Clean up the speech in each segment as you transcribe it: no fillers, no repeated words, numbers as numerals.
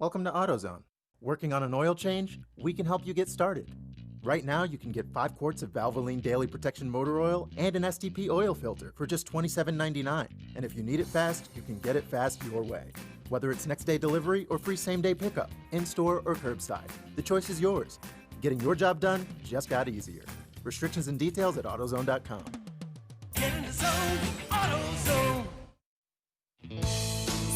Welcome to AutoZone. Working on an oil change? We can help you get started. Right now, you can get 5 quarts of Valvoline Daily Protection Motor Oil and an STP oil filter for just $27.99. And if you need it fast, you can get it fast your way. Whether it's next day delivery or free same-day pickup, in-store or curbside, the choice is yours. Getting your job done just got easier. Restrictions and details at AutoZone.com. Get in the zone, AutoZone.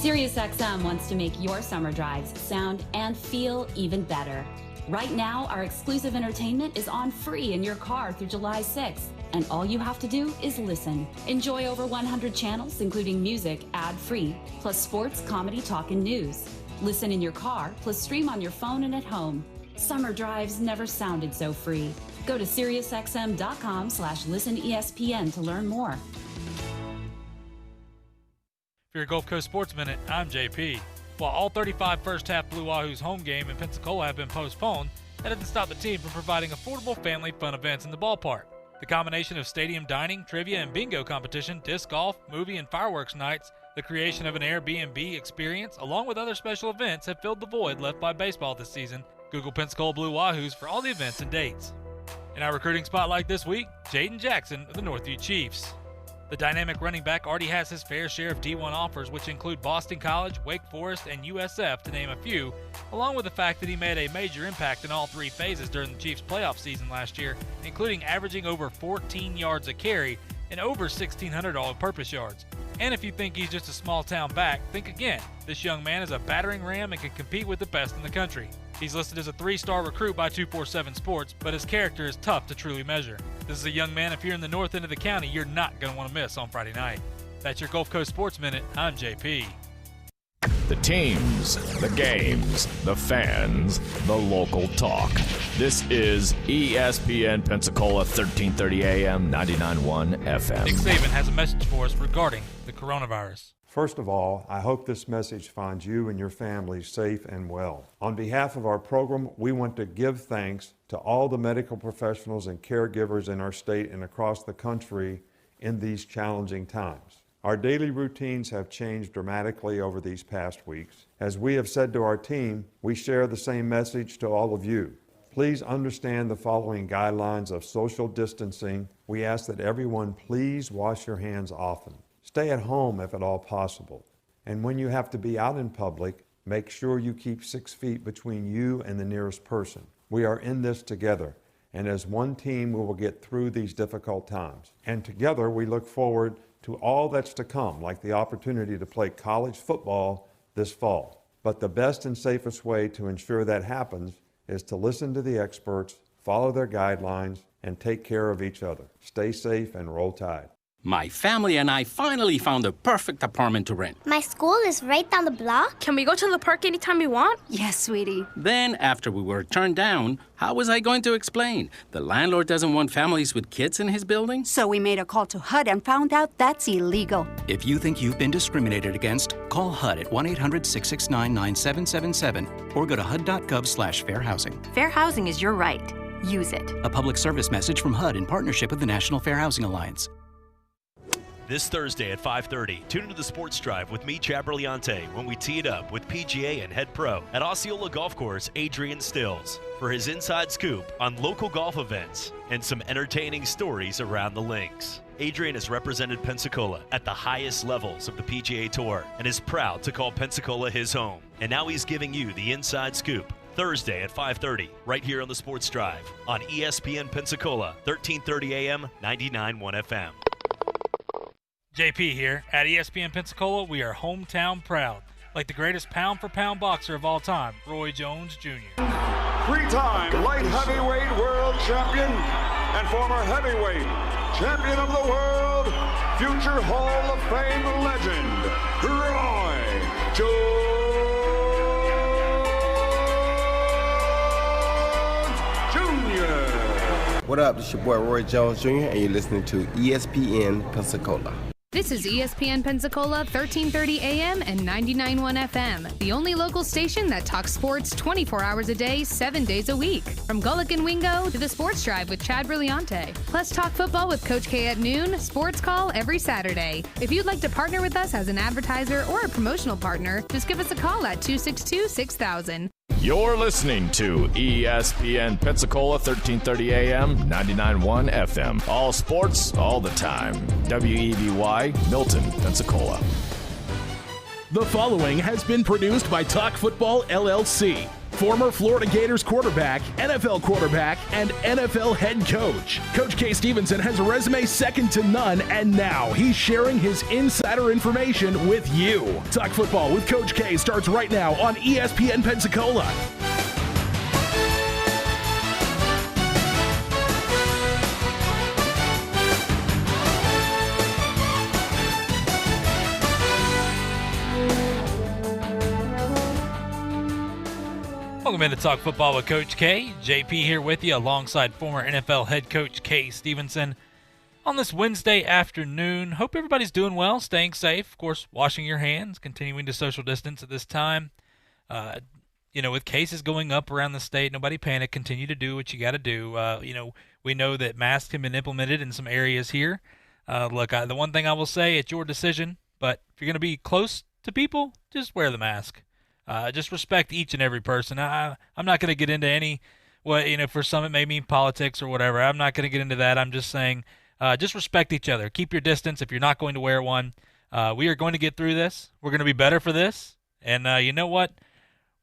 SiriusXM wants to make your summer drives sound and feel even better. Right now, our exclusive entertainment is on free in your car through July 6th. And all you have to do is listen. Enjoy over 100 channels, including music, ad-free, plus sports, comedy, talk, and news. Listen in your car, plus stream on your phone and at home. Summer drives never sounded so free. Go to SiriusXM.com/listenESPN to learn more. For your Gulf Coast Sports Minute, I'm JP. While all 35 first-half Blue Wahoos home game in Pensacola have been postponed, that doesn't stop the team from providing affordable family fun events in the ballpark. The combination of stadium dining, trivia and bingo competition, disc golf, movie and fireworks nights, the creation of an Airbnb experience, along with other special events have filled the void left by baseball this season. Google Pensacola Blue Wahoos for all the events and dates. In our recruiting spotlight this week, Jaden Jackson of the Northview Chiefs. The dynamic running back already has his fair share of D1 offers, which include Boston College, Wake Forest, and USF, to name a few, along with the fact that he made a major impact in all 3 phases during the Chiefs' playoff season last year, including averaging over 14 yards a carry and over 1,600 all-purpose yards. And if you think he's just a small-town back, think again. This young man is a battering ram and can compete with the best in the country. He's listed as a 3-star recruit by 247 Sports, but his character is tough to truly measure. This is a young man, if you're in the north end of the county, you're not going to want to miss on Friday night. That's your Gulf Coast Sports Minute. I'm JP. The teams, the games, the fans, the local talk. This is ESPN Pensacola 1330 AM, 99.1 FM. Nick Saban has a message for us regarding the coronavirus. First of all, I hope this message finds you and your family safe and well. On behalf of our program, we want to give thanks to all the medical professionals and caregivers in our state and across the country in these challenging times. Our daily routines have changed dramatically over these past weeks. As we have said to our team, we share the same message to all of you. Please understand the following guidelines of social distancing. We ask that everyone please wash your hands often. Stay at home if at all possible. And when you have to be out in public, make sure you keep 6 feet between you and the nearest person. We are in this together, and as one team, we will get through these difficult times. And together, we look forward to all that's to come, like the opportunity to play college football this fall. But the best and safest way to ensure that happens is to listen to the experts, follow their guidelines, and take care of each other. Stay safe and roll Tide. My family and I finally found the perfect apartment to rent. My school is right down the block. Can we go to the park anytime we want? Yes, sweetie. Then, after we were turned down, how was I going to explain? The landlord doesn't want families with kids in his building? So we made a call to HUD and found out that's illegal. If you think you've been discriminated against, call HUD at 1-800-669-9777 or go to HUD.gov/fair housing. Fair housing is your right. Use it. A public service message from HUD in partnership with the National Fair Housing Alliance. This Thursday at 5:30, tune into the Sports Drive with me, Chad Berliante, when we tee it up with PGA and head pro at Osceola Golf Course, Adrian Stills, for his inside scoop on local golf events and some entertaining stories around the links. Adrian has represented Pensacola at the highest levels of the PGA Tour and is proud to call Pensacola his home. And now he's giving you the inside scoop. Thursday at 5:30, right here on the Sports Drive on ESPN Pensacola, 1330 AM, 99.1 FM. JP here. At ESPN Pensacola, we are hometown proud. Like the greatest pound-for-pound boxer of all time, Roy Jones Jr. 3-time light heavyweight world champion and former heavyweight champion of the world, future Hall of Fame legend, Roy Jones Jr. What up? This is your boy Roy Jones Jr. and you're listening to ESPN Pensacola. This is ESPN Pensacola 1330 AM and 99.1 FM, the only local station that talks sports 24 hours a day, 7 days a week. From Gullick and Wingo to the Sports Drive with Chad Brillante. Plus talk football with Coach K at noon, sports call every Saturday. If you'd like to partner with us as an advertiser or a promotional partner, just give us a call at 262-6000. You're listening to ESPN Pensacola 1330 AM, 99.1 FM. All sports, all the time. WEBY, Milton, Pensacola. The following has been produced by Talk Football LLC. Former Florida Gators quarterback, NFL quarterback, and NFL head coach. Coach K. Stevenson has a resume second to none, and now he's sharing his insider information with you. Talk Football with Coach K starts right now on ESPN Pensacola. Welcome in to Talk Football with Coach K. JP here with you alongside former NFL head coach K. Stevenson on this Wednesday afternoon. Hope everybody's doing well, staying safe, of course, washing your hands, continuing to social distance at this time. With cases going up around the state, nobody panic. Continue to do what you got to do. We know that masks have been implemented in some areas here. The one thing I will say, it's your decision, but if you're going to be close to people, just wear the mask. Just respect each and every person. I'm not going to get into for some it may mean politics or whatever. I'm not going to get into that. I'm just saying just respect each other. Keep your distance if you're not going to wear one. We are going to get through this. We're going to be better for this. And you know what?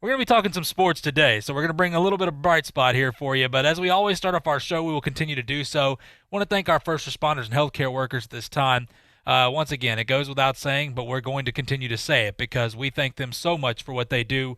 We're going to be talking some sports today, so we're going to bring a little bit of bright spot here for you. But as we always start off our show, we will continue to do so. I want to thank our first responders and healthcare workers at this time. Once again, it goes without saying, but we're going to continue to say it because we thank them so much for what they do,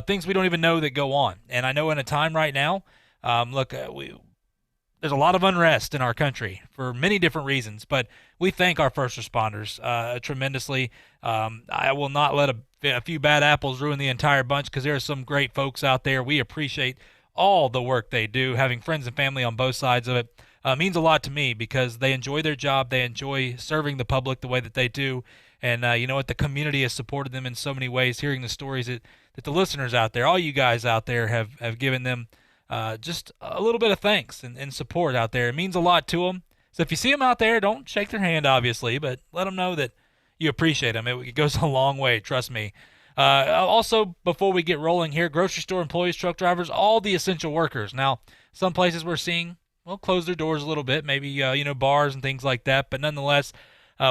things we don't even know that go on. And I know in a time right now, there's a lot of unrest in our country for many different reasons, but we thank our first responders tremendously. I will not let a few bad apples ruin the entire bunch because there are some great folks out there. We appreciate all the work they do. Having friends and family on both sides of it means a lot to me because they enjoy their job. They enjoy serving the public the way that they do. And you know what? The community has supported them in so many ways, hearing the stories that the listeners out there, all you guys out there have given them just a little bit of thanks and support out there. It means a lot to them. So if you see them out there, don't shake their hand, obviously, but let them know that you appreciate them. It goes a long way, trust me. Also, before we get rolling here, grocery store employees, truck drivers, all the essential workers. Now, some places we're seeing close their doors a little bit, maybe, bars and things like that. But nonetheless,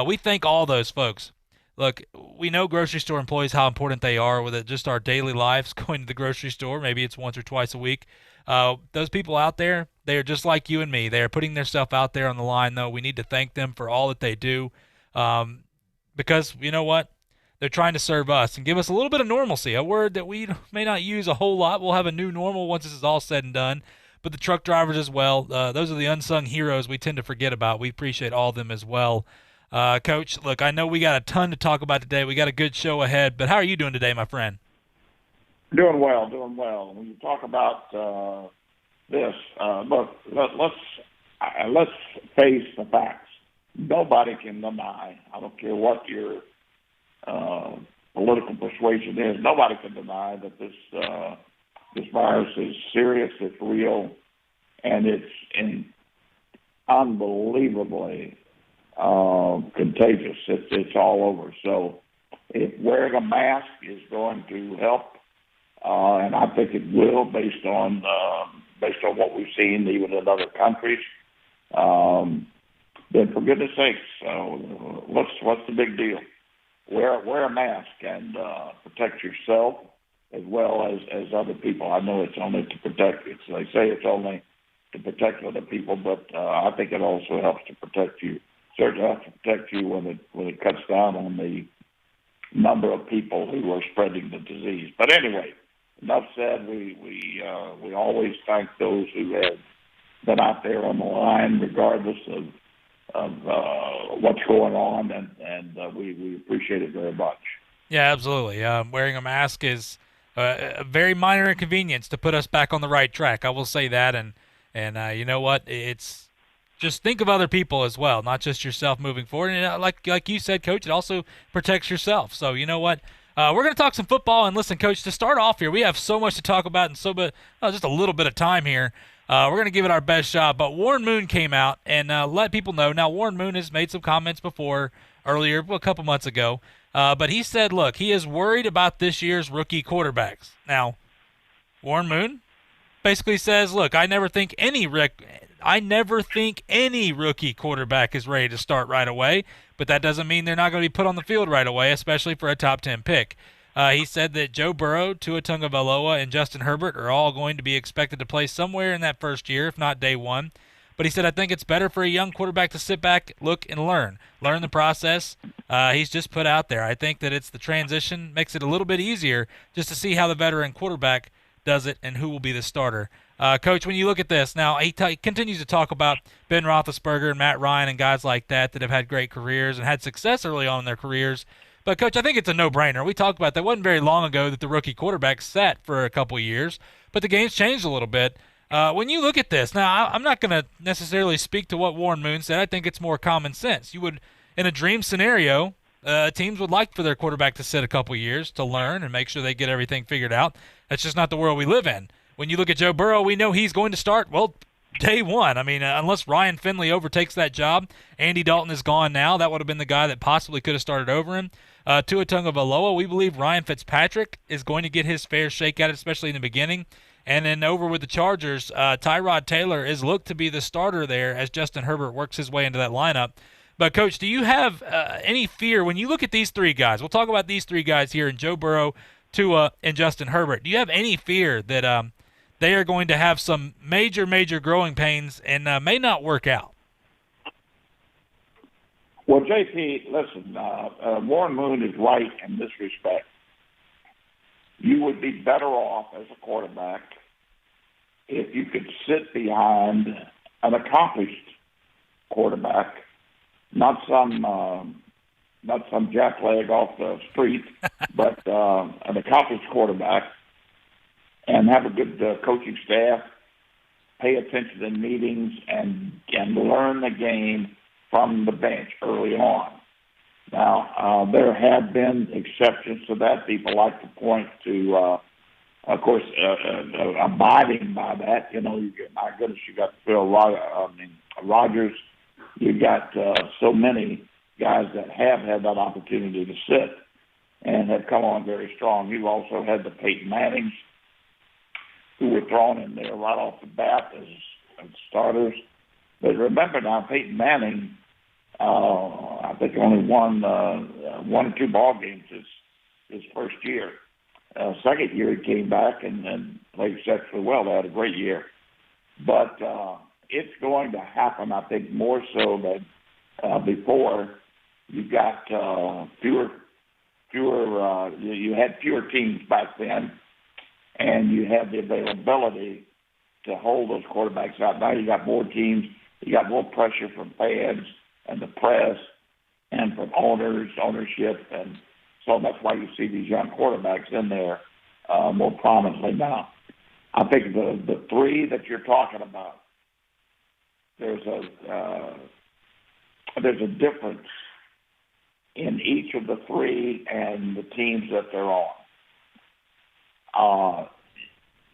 we thank all those folks. Look, we know grocery store employees, how important they are with just our daily lives, going to the grocery store. Maybe it's once or twice a week. Those people out there, they are just like you and me. They are putting their stuff out there on the line, though. We need to thank them for all that they do because, you know what? They're trying to serve us and give us a little bit of normalcy, a word that we may not use a whole lot. We'll have a new normal once this is all said and done. But the truck drivers as well, those are the unsung heroes we tend to forget about. We appreciate all of them as well. Coach, look, I know we got a ton to talk about today. We got a good show ahead, but how are you doing today, my friend? Doing well. When you talk about this, look, let's face the facts. Nobody can deny, I don't care what your political persuasion is, nobody can deny that this virus is serious, it's real, and it's unbelievably contagious. It's all over. So if wearing a mask is going to help, and I think it will based on what we've seen even in other countries, then for goodness sakes, what's the big deal? Wear a mask and protect yourself as well as other people. I know it's only to protect. They say it's only to protect other people, but I think it also helps to protect you. Certainly helps to protect you when it cuts down on the number of people who are spreading the disease. But anyway, enough said. We always thank those who have been out there on the line, regardless of what's going on, and we appreciate it very much. Yeah, absolutely. Wearing a mask is a very minor inconvenience to put us back on the right track. I will say that, and you know what? It's just think of other people as well, not just yourself moving forward. And like you said, Coach, it also protects yourself. So you know what? We're going to talk some football. And listen, Coach, to start off here, we have so much to talk about and just a little bit of time here. We're going to give it our best shot. But Warren Moon came out and let people know. Now, Warren Moon has made some comments earlier, a couple months ago. But he said, look, he is worried about this year's rookie quarterbacks. Now, Warren Moon basically says, look, I never think any rookie quarterback is ready to start right away, but that doesn't mean they're not going to be put on the field right away, especially for a top 10 pick. He said that Joe Burrow, Tua Tagovailoa, and Justin Herbert are all going to be expected to play somewhere in that first year, if not day one. But he said, I think it's better for a young quarterback to sit back, look, and learn the process. He's just put out there. I think that it's the transition makes it a little bit easier just to see how the veteran quarterback does it and who will be the starter. Coach, when you look at this, now he continues to talk about Ben Roethlisberger and Matt Ryan and guys like that have had great careers and had success early on in their careers. But, Coach, I think it's a no-brainer. We talked about that. It wasn't very long ago that the rookie quarterback sat for a couple of years, but the game's changed a little bit. When you look at this, now I'm not going to necessarily speak to what Warren Moon said. I think it's more common sense. You would, in a dream scenario, teams would like for their quarterback to sit a couple years to learn and make sure they get everything figured out. That's just not the world we live in. When you look at Joe Burrow, we know he's going to start, day one. I mean, unless Ryan Finley overtakes that job, Andy Dalton is gone now. That would have been the guy that possibly could have started over him. Tua Tagovailoa, we believe Ryan Fitzpatrick is going to get his fair shake at it, especially in the beginning. And then over with the Chargers, Tyrod Taylor is looked to be the starter there as Justin Herbert works his way into that lineup. But, Coach, do you have any fear when you look at these three guys? We'll talk about these three guys here, in Joe Burrow, Tua, and Justin Herbert. Do you have any fear that they are going to have some major growing pains and may not work out? Well, JP, listen, Warren Moon is right in this respect. You would be better off as a quarterback if you could sit behind an accomplished quarterback, not some jackleg off the street, but an accomplished quarterback, and have a good coaching staff, pay attention in meetings, and learn the game from the bench early on. Now, there have been exceptions to that. People like to point to, of course, abiding by that. You know, my goodness, you got Phil Rogers. You got so many guys that have had that opportunity to sit and have come on very strong. You also had the Peyton Mannings, who were thrown in there right off the bat as starters. But remember now, Peyton Manning, I think only won 1 or 2 ball games his first year. Second year he came back and played exceptionally well. They had a great year. But it's going to happen, I think, more so than before. You got fewer. You had fewer teams back then, and you had the availability to hold those quarterbacks out. Now you got more teams. You got more pressure from fans and the press and from ownership, and so that's why you see these young quarterbacks in there more prominently now. I think the three that you're talking about, there's a difference in each of the three and the teams that they're on.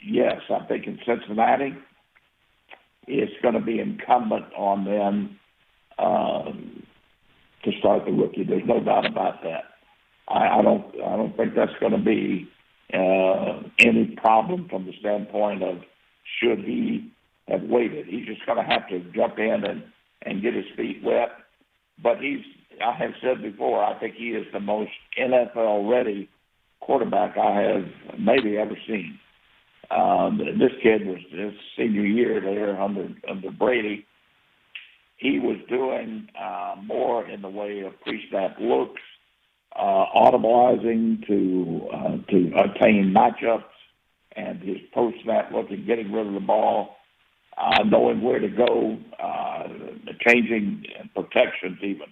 Yes, I think in Cincinnati, it's going to be incumbent on them to start the rookie. There's no doubt about that. I don't think that's going to be any problem from the standpoint of should he have waited. He's just going to have to jump in and get his feet wet. But I have said before, I think he is the most NFL-ready quarterback I have maybe ever seen. This kid was his senior year there under Brady. He was doing more in the way of pre-snap looks, audibilizing to attain matchups, and his post-snap look and getting rid of the ball, knowing where to go, changing protections even,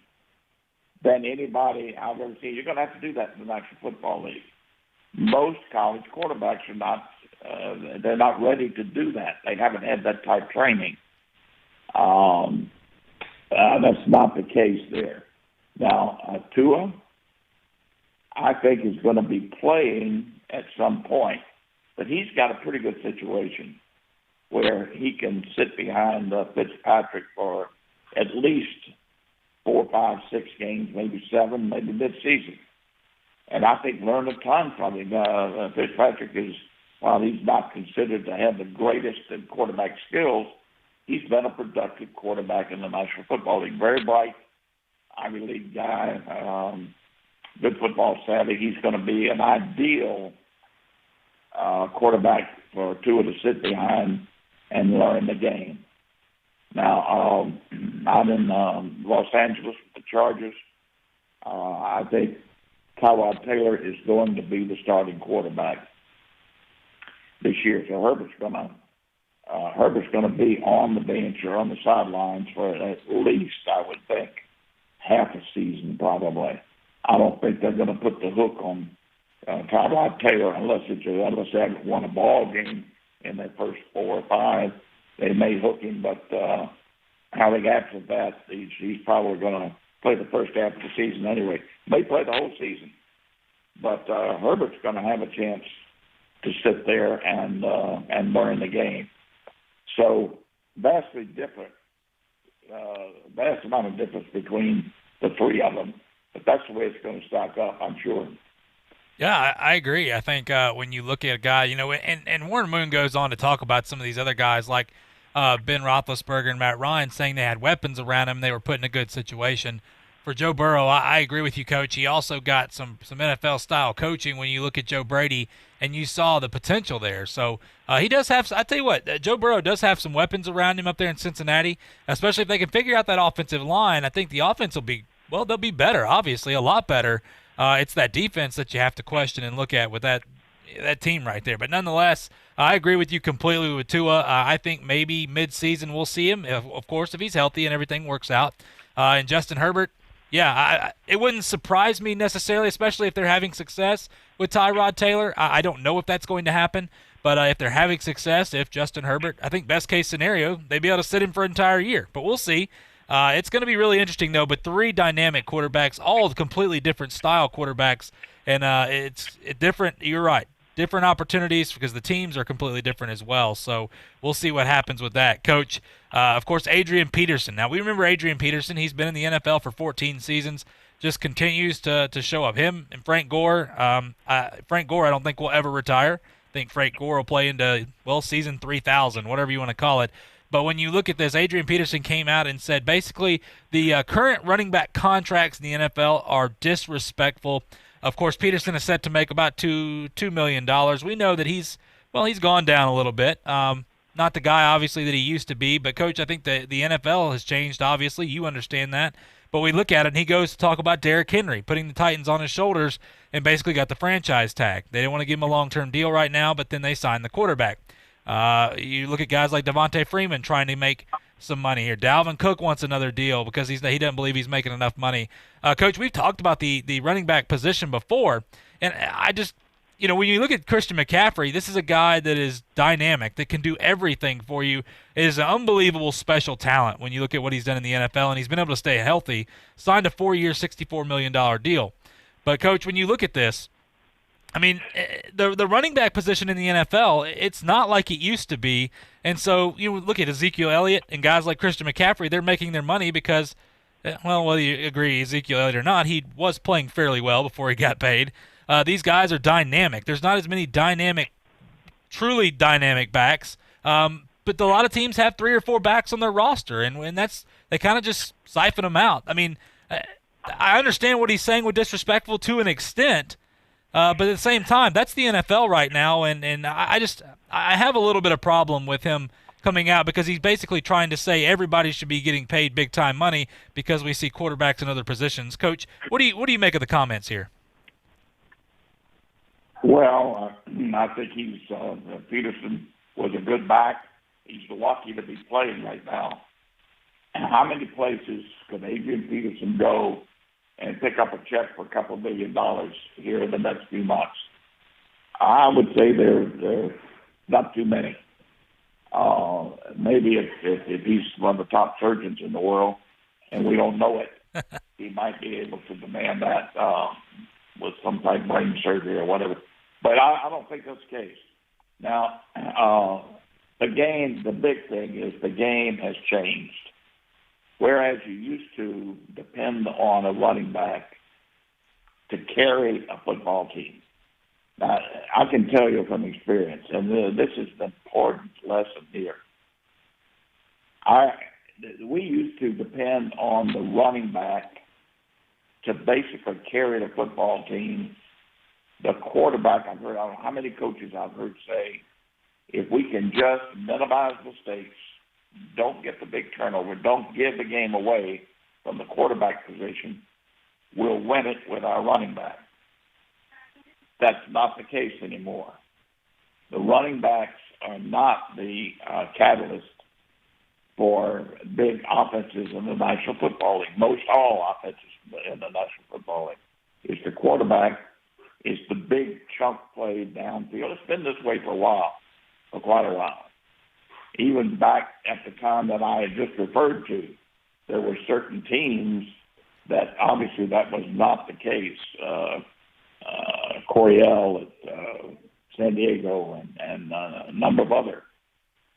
than anybody I've ever seen. You're going to have to do that in the National Football League. Most college quarterbacks are not. They're not ready to do that. They haven't had that type of training. That's not the case there. Now, Tua, I think, is going to be playing at some point, but he's got a pretty good situation where he can sit behind Fitzpatrick for at least 4, 5, 6 games, maybe 7, maybe mid-season. And I think learn a ton from him. Fitzpatrick is, while he's not considered to have the greatest in quarterback skills, he's been a productive quarterback in the National Football League. Very bright, Ivy League guy, good football savvy. He's going to be an ideal quarterback for Tua to sit behind and learn the game. Now, out in Los Angeles with the Chargers, I think Tyrod Taylor is going to be the starting quarterback this year. So Herbert's going to be on the bench or on the sidelines for at least, I would think, half a season probably. I don't think they're going to put the hook on Tyrod Taylor unless they haven't won a ball game in their first 4 or 5. They may hook him, but I think after that, he's probably going to play the first half of the season anyway. May play the whole season, but Herbert's going to have a chance to sit there and learn the game. So vastly different, vast amount of difference between the 3 of them. But that's the way it's going to stack up, I'm sure. Yeah, I agree. I think when you look at a guy, and Warren Moon goes on to talk about some of these other guys like Ben Roethlisberger and Matt Ryan, saying they had weapons around him, they were put in a good situation. For Joe Burrow, I agree with you, Coach. He also got some NFL-style coaching when you look at Joe Brady, and you saw the potential there. So he does have – I tell you what, Joe Burrow does have some weapons around him up there in Cincinnati, especially if they can figure out that offensive line. I think the offense will be – well, they'll be better, obviously, a lot better. It's that defense that you have to question and look at with that team right there. But nonetheless, I agree with you completely with Tua. I think maybe mid-season we'll see him, of course, if he's healthy and everything works out. And Justin Herbert, yeah, it wouldn't surprise me necessarily, especially if they're having success with Tyrod Taylor. I don't know if that's going to happen, but if they're having success, if Justin Herbert, I think best case scenario, they'd be able to sit him for an entire year. But we'll see. It's going to be really interesting, though, but 3 dynamic quarterbacks, all completely different style quarterbacks, and it's different. You're right. Different opportunities because the teams are completely different as well. So we'll see what happens with that. Coach, of course, Adrian Peterson. Now, we remember Adrian Peterson. He's been in the NFL for 14 seasons, just continues to show up. Him and Frank Gore. Frank Gore I don't think will ever retire. I think Frank Gore will play into, season 3000, whatever you want to call it. But when you look at this, Adrian Peterson came out and said basically the current running back contracts in the NFL are disrespectful. Of course, Peterson is set to make about $2 million. We know that he's gone down a little bit. Not the guy, obviously, that he used to be. But, Coach, I think the NFL has changed, obviously. You understand that. But we look at it, and he goes to talk about Derrick Henry, putting the Titans on his shoulders and basically got the franchise tag. They didn't want to give him a long-term deal right now, but then they signed the quarterback. You look at guys like Devontae Freeman trying to make some money here. Dalvin Cook wants another deal because he doesn't believe he's making enough money. Coach, we've talked about the running back position before, and I just, when you look at Christian McCaffrey, this is a guy that is dynamic, that can do everything for you. It is an unbelievable special talent when you look at what he's done in the NFL, and he's been able to stay healthy. Signed a 4-year, $64 million deal. But, Coach, when you look at this, I mean, the running back position in the NFL, it's not like it used to be. And so you look at Ezekiel Elliott and guys like Christian McCaffrey, they're making their money because, whether you agree Ezekiel Elliott or not, he was playing fairly well before he got paid. These guys are dynamic. There's not as many truly dynamic backs, but a lot of teams have 3 or 4 backs on their roster, and they kind of just siphon them out. I mean, I understand what he's saying with disrespectful to an extent, but at the same time, that's the NFL right now, and I have a little bit of problem with him coming out because he's basically trying to say everybody should be getting paid big-time money because we see quarterbacks in other positions. Coach, what do you make of the comments here? Well, I think Peterson was a good back. He's lucky to be playing right now. And how many places could Adrian Peterson go and pick up a check for a couple $1 million here in the next few months? I would say there not too many. Maybe if he's one of the top surgeons in the world and we don't know it, he might be able to demand that with some type of brain surgery or whatever. But I don't think that's the case. Now, the big thing is the game has changed. Whereas you used to depend on a running back to carry a football team. Now, I can tell you from experience, and this is the important lesson here. We used to depend on the running back to basically carry the football team. The quarterback, I don't know how many coaches I've heard say, if we can just minimize mistakes, don't get the big turnover, don't give the game away from the quarterback position, we'll win it with our running back. That's not the case anymore. The running backs are not the catalyst for big offenses in the National Football League. Most all offenses in the National Football League. It's the quarterback, it's the big chunk play downfield. It's been this way for quite a while. Even back at the time that I had just referred to, there were certain teams that obviously that was not the case. Coryell at San Diego and a number of other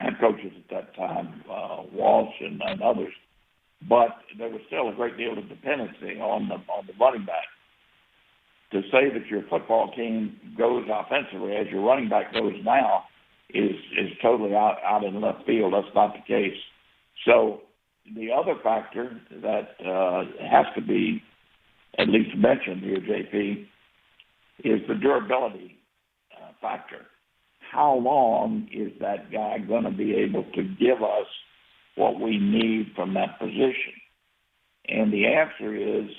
head coaches at that time, Walsh and others. But there was still a great deal of dependency on the running back. To say that your football team goes offensively as your running back goes now is totally out in left field. That's not the case. So the other factor that has to be at least mentioned here, JP, is the durability factor. How long is that guy going to be able to give us what we need from that position? And the answer is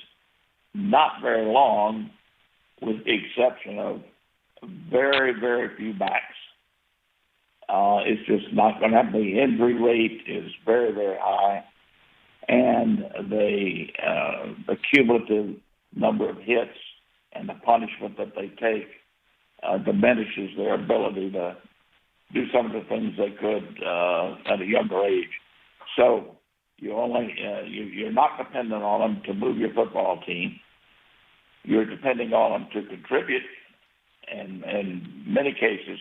not very long, with the exception of very, very few backs. It's just not going to happen. The injury rate is very, very high, and the cumulative number of hits and the punishment that they take diminishes their ability to do some of the things they could at a younger age. So you're not dependent on them to move your football team. You're depending on them to contribute, and in many cases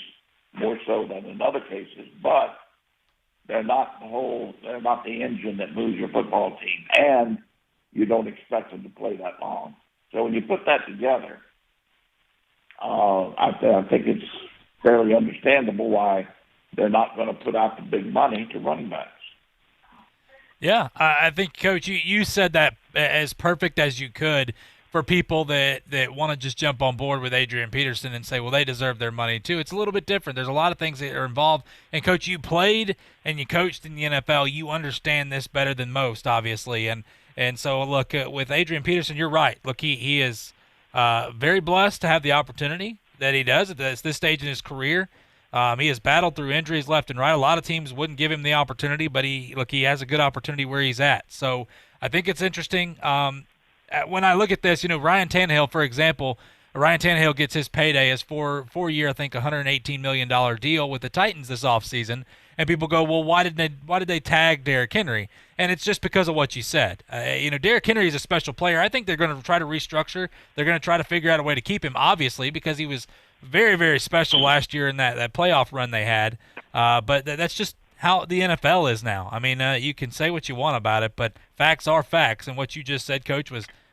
more so than in other cases. But they're not the engine that moves your football team, and you don't expect them to play that long. So when you put that together, I think it's fairly understandable why they're not going to put out the big money to running backs. Yeah, I think, Coach, you said that as perfect as you could for people that want to just jump on board with Adrian Peterson and say, well, they deserve their money too. It's a little bit different. There's a lot of things that are involved. And, Coach, you played and you coached in the NFL. You understand this better than most, obviously. And so, look, with Adrian Peterson, you're right. Look, he is very blessed to have the opportunity that he does at this stage in his career. He has battled through injuries left and right. A lot of teams wouldn't give him the opportunity, but he has a good opportunity where he's at. So I think it's interesting. When I look at this, Ryan Tannehill, for example, Ryan Tannehill gets his payday as four-year, I think, $118 million deal with the Titans this offseason. And people go, well, why did they tag Derrick Henry? And it's just because of what you said. Derrick Henry is a special player. I think they're going to try to restructure. They're going to try to figure out a way to keep him, obviously, because he was very, very special last year in that playoff run they had. But that's just how the NFL is now. I mean, you can say what you want about it, but facts are facts. And what you just said, Coach,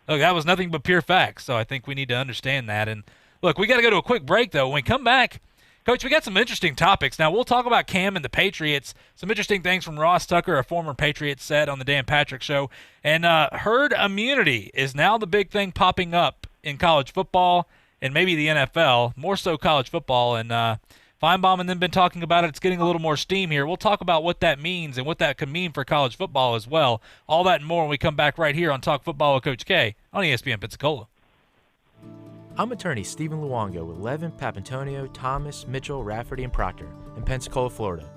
that was nothing but pure facts. So I think we need to understand that. And, look, we got to go to a quick break, though. When we come back, Coach, we got some interesting topics. Now, we'll talk about Cam and the Patriots, some interesting things from Ross Tucker, a former Patriot, said on the Dan Patrick Show. And herd immunity is now the big thing popping up in college football and maybe the NFL, more so college football. And Feinbaum and them been talking about it. It's getting a little more steam here. We'll talk about what that means and what that could mean for college football as well. All that and more when we come back right here on Talk Football with Coach K on ESPN Pensacola. I'm attorney Stephen Luongo with Levin, Papantonio, Thomas, Mitchell, Rafferty, and Proctor in Pensacola, Florida.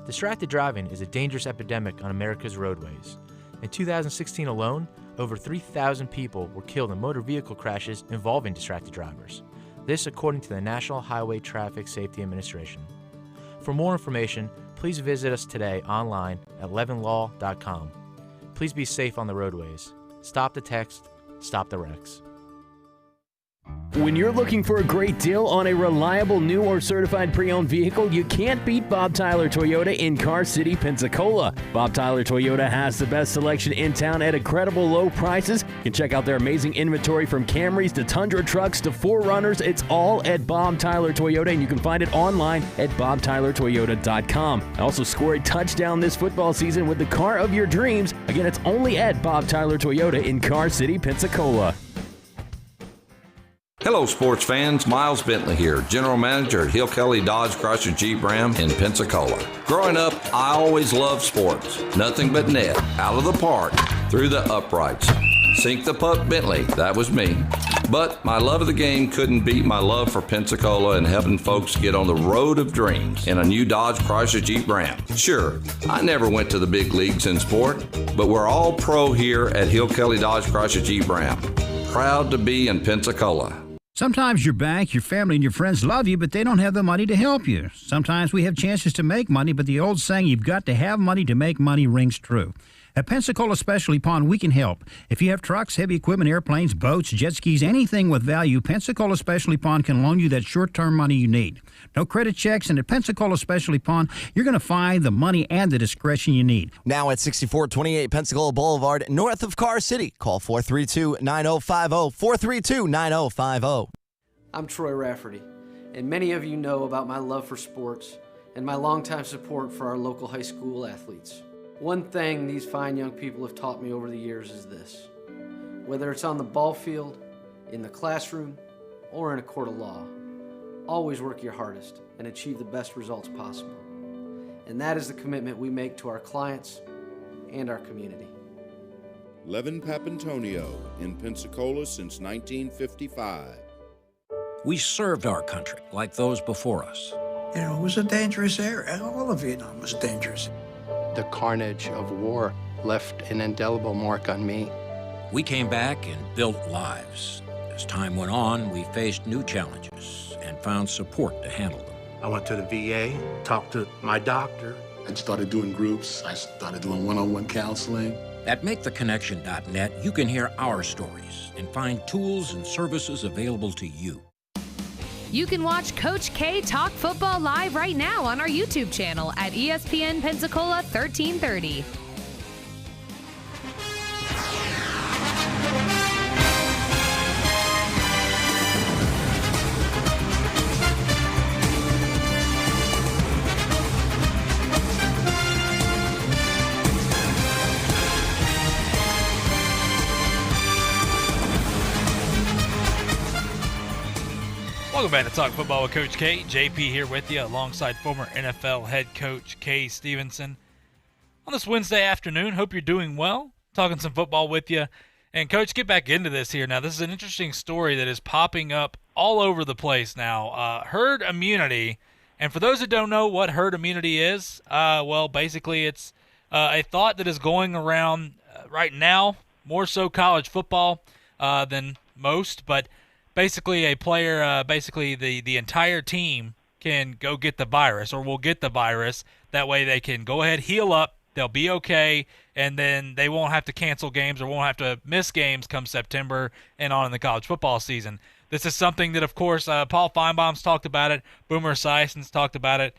Distracted driving is a dangerous epidemic on America's roadways. In 2016 alone, over 3,000 people were killed in motor vehicle crashes involving distracted drivers. This according to the National Highway Traffic Safety Administration. For more information, please visit us today online at levinlaw.com. please be safe on the roadways. Stop the text, stop the wrecks. When you're looking for a great deal on a reliable new or certified pre-owned vehicle, you can't beat Bob Tyler Toyota in Car City, Pensacola. Bob Tyler Toyota has the best selection in town at incredible low prices. You can check out their amazing inventory from Camrys to Tundra trucks to 4Runners. It's all at Bob Tyler Toyota, and you can find it online at bobtylertoyota.com. Also score a touchdown this football season with the car of your dreams. Again, it's only at Bob Tyler Toyota in Car City, Pensacola. Hello, sports fans. Miles Bentley here, General Manager at Hill Kelly Dodge Chrysler Jeep Ram in Pensacola. Growing up, I always loved sports. Nothing but net, out of the park, through the uprights. Sink the puck Bentley, that was me. But my love of the game couldn't beat my love for Pensacola and helping folks get on the road of dreams in a new Dodge Chrysler Jeep Ram. Sure, I never went to the big leagues in sport, but we're all pro here at Hill Kelly Dodge Chrysler Jeep Ram. Proud to be in Pensacola. Sometimes your bank, your family, and your friends love you, but they don't have the money to help you. Sometimes we have chances to make money, but the old saying, you've got to have money to make money, rings true. At Pensacola Specialty Pond, we can help. If you have trucks, heavy equipment, airplanes, boats, jet skis, anything with value, Pensacola Specialty Pond can loan you that short-term money you need. No credit checks, and at Pensacola Specialty Pond, you're going to find the money and the discretion you need. Now at 6428 Pensacola Boulevard, north of Car City. Call 432-9050, 432-9050. I'm Troy Rafferty, and many of you know about my love for sports and my longtime support for our local high school athletes. One thing these fine young people have taught me over the years is this: whether it's on the ball field, in the classroom, or in a court of law, always work your hardest and achieve the best results possible. And that is the commitment we make to our clients and our community. Levin Papantonio in Pensacola since 1955. We served our country like those before us. You know, it was a dangerous area. All of Vietnam was dangerous. The carnage of war left an indelible mark on me. We came back and built lives. As time went on, we faced new challenges and found support to handle them. I went to the VA, talked to my doctor. I started doing groups. I started doing one-on-one counseling. At MakeTheConnection.net, you can hear our stories and find tools and services available to you. You can watch Coach K talk football live right now on our YouTube channel at ESPN Pensacola 1330. Welcome back to Talk Football with Coach K. JP here with you alongside former NFL head coach Kay Stevenson. On this Wednesday afternoon, hope you're doing well. Talking some football with you. And Coach, get back into this here. Now, this is an interesting story that is popping up all over the place now. Herd immunity. And for those that don't know what herd immunity is, well, basically it's a thought that is going around right now, more so college football than most, but basically a player, the entire team can go get the virus or will get the virus. That way they can go ahead, heal up, they'll be okay, and then they won't have to cancel games or won't have to miss games come September and on in the college football season. This is something that, of course, Paul Feinbaum's talked about it, Boomer Esiason's talked about it.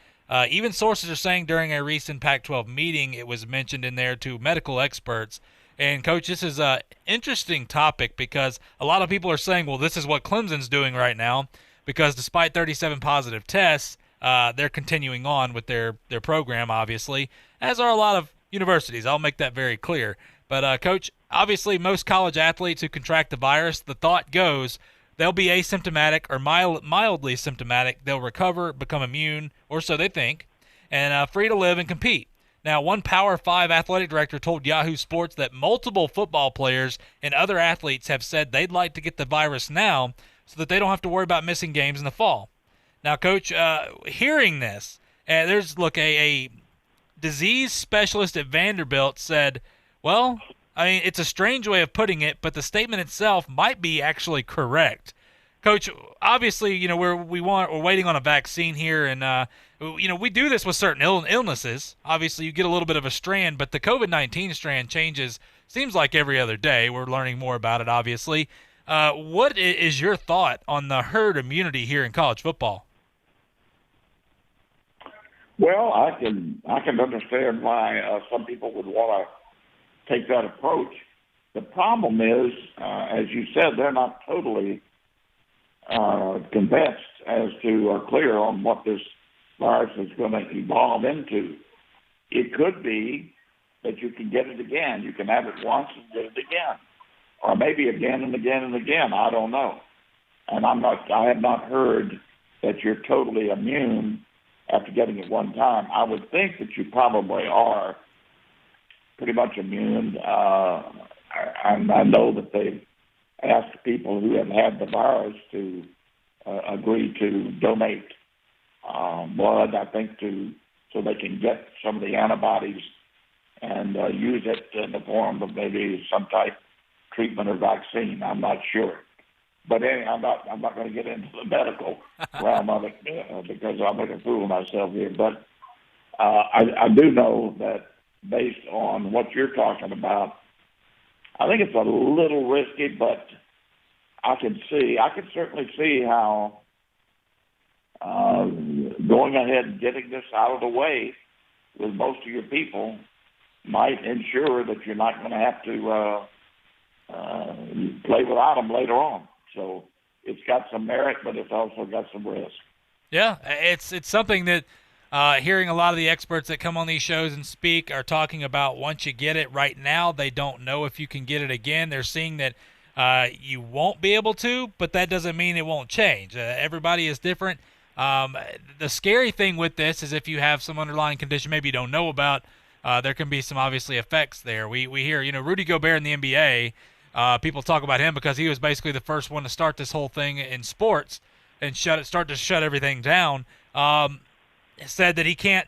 Even sources are saying during a recent Pac-12 meeting it was mentioned in there to medical experts. And, Coach, this is an interesting topic because a lot of people are saying, well, this is what Clemson's doing right now because despite 37 positive tests, they're continuing on with their program, obviously, as are a lot of universities. I'll make that very clear. But, Coach, obviously most college athletes who contract the virus, the thought goes they'll be asymptomatic or mildly symptomatic. They'll recover, become immune, or so they think, and free to live and compete. Now, one Power 5 athletic director told Yahoo Sports that multiple football players and other athletes have said they'd like to get the virus now so that they don't have to worry about missing games in the fall. Now, Coach, hearing this, there's, a disease specialist at Vanderbilt said, well, I mean, it's a strange way of putting it, but the statement itself might be actually correct. Coach, obviously, we're waiting on a vaccine here, and we do this with certain illnesses. Obviously, you get a little bit of a strand, but the COVID-19 strand changes. Seems like every other day. We're learning more about it. Obviously, what is your thought on the herd immunity here in college football? Well, I can understand why some people would want to take that approach. The problem is, as you said, they're not totally convinced as to or clear on what this virus is going to evolve into. It could be that you can get it again. You can have it once and get it again, or maybe again and again and again. I don't know. And I have not heard that you're totally immune after getting it one time. I would think that you probably are pretty much immune. I know that they've asked people who have had the virus to agree to donate blood, I think, so they can get some of the antibodies and use it in the form of maybe some type of treatment or vaccine. I'm not sure. But anyway, I'm not going to get into the medical realm of it because I'm going to fool myself here. But I do know that based on what you're talking about, I think it's a little risky, but I can certainly see how going ahead and getting this out of the way with most of your people might ensure that you're not going to have to play without them later on. So it's got some merit, but it's also got some risk. Yeah, it's something that hearing a lot of the experts that come on these shows and speak are talking about. Once you get it right now, they don't know if you can get it again. They're seeing that you won't be able to, but that doesn't mean it won't change. Everybody is different. The scary thing with this is if you have some underlying condition maybe you don't know about, there can be some obviously effects there. We hear, Rudy Gobert in the NBA, people talk about him because he was basically the first one to start this whole thing in sports and start to shut everything down. Said that he can't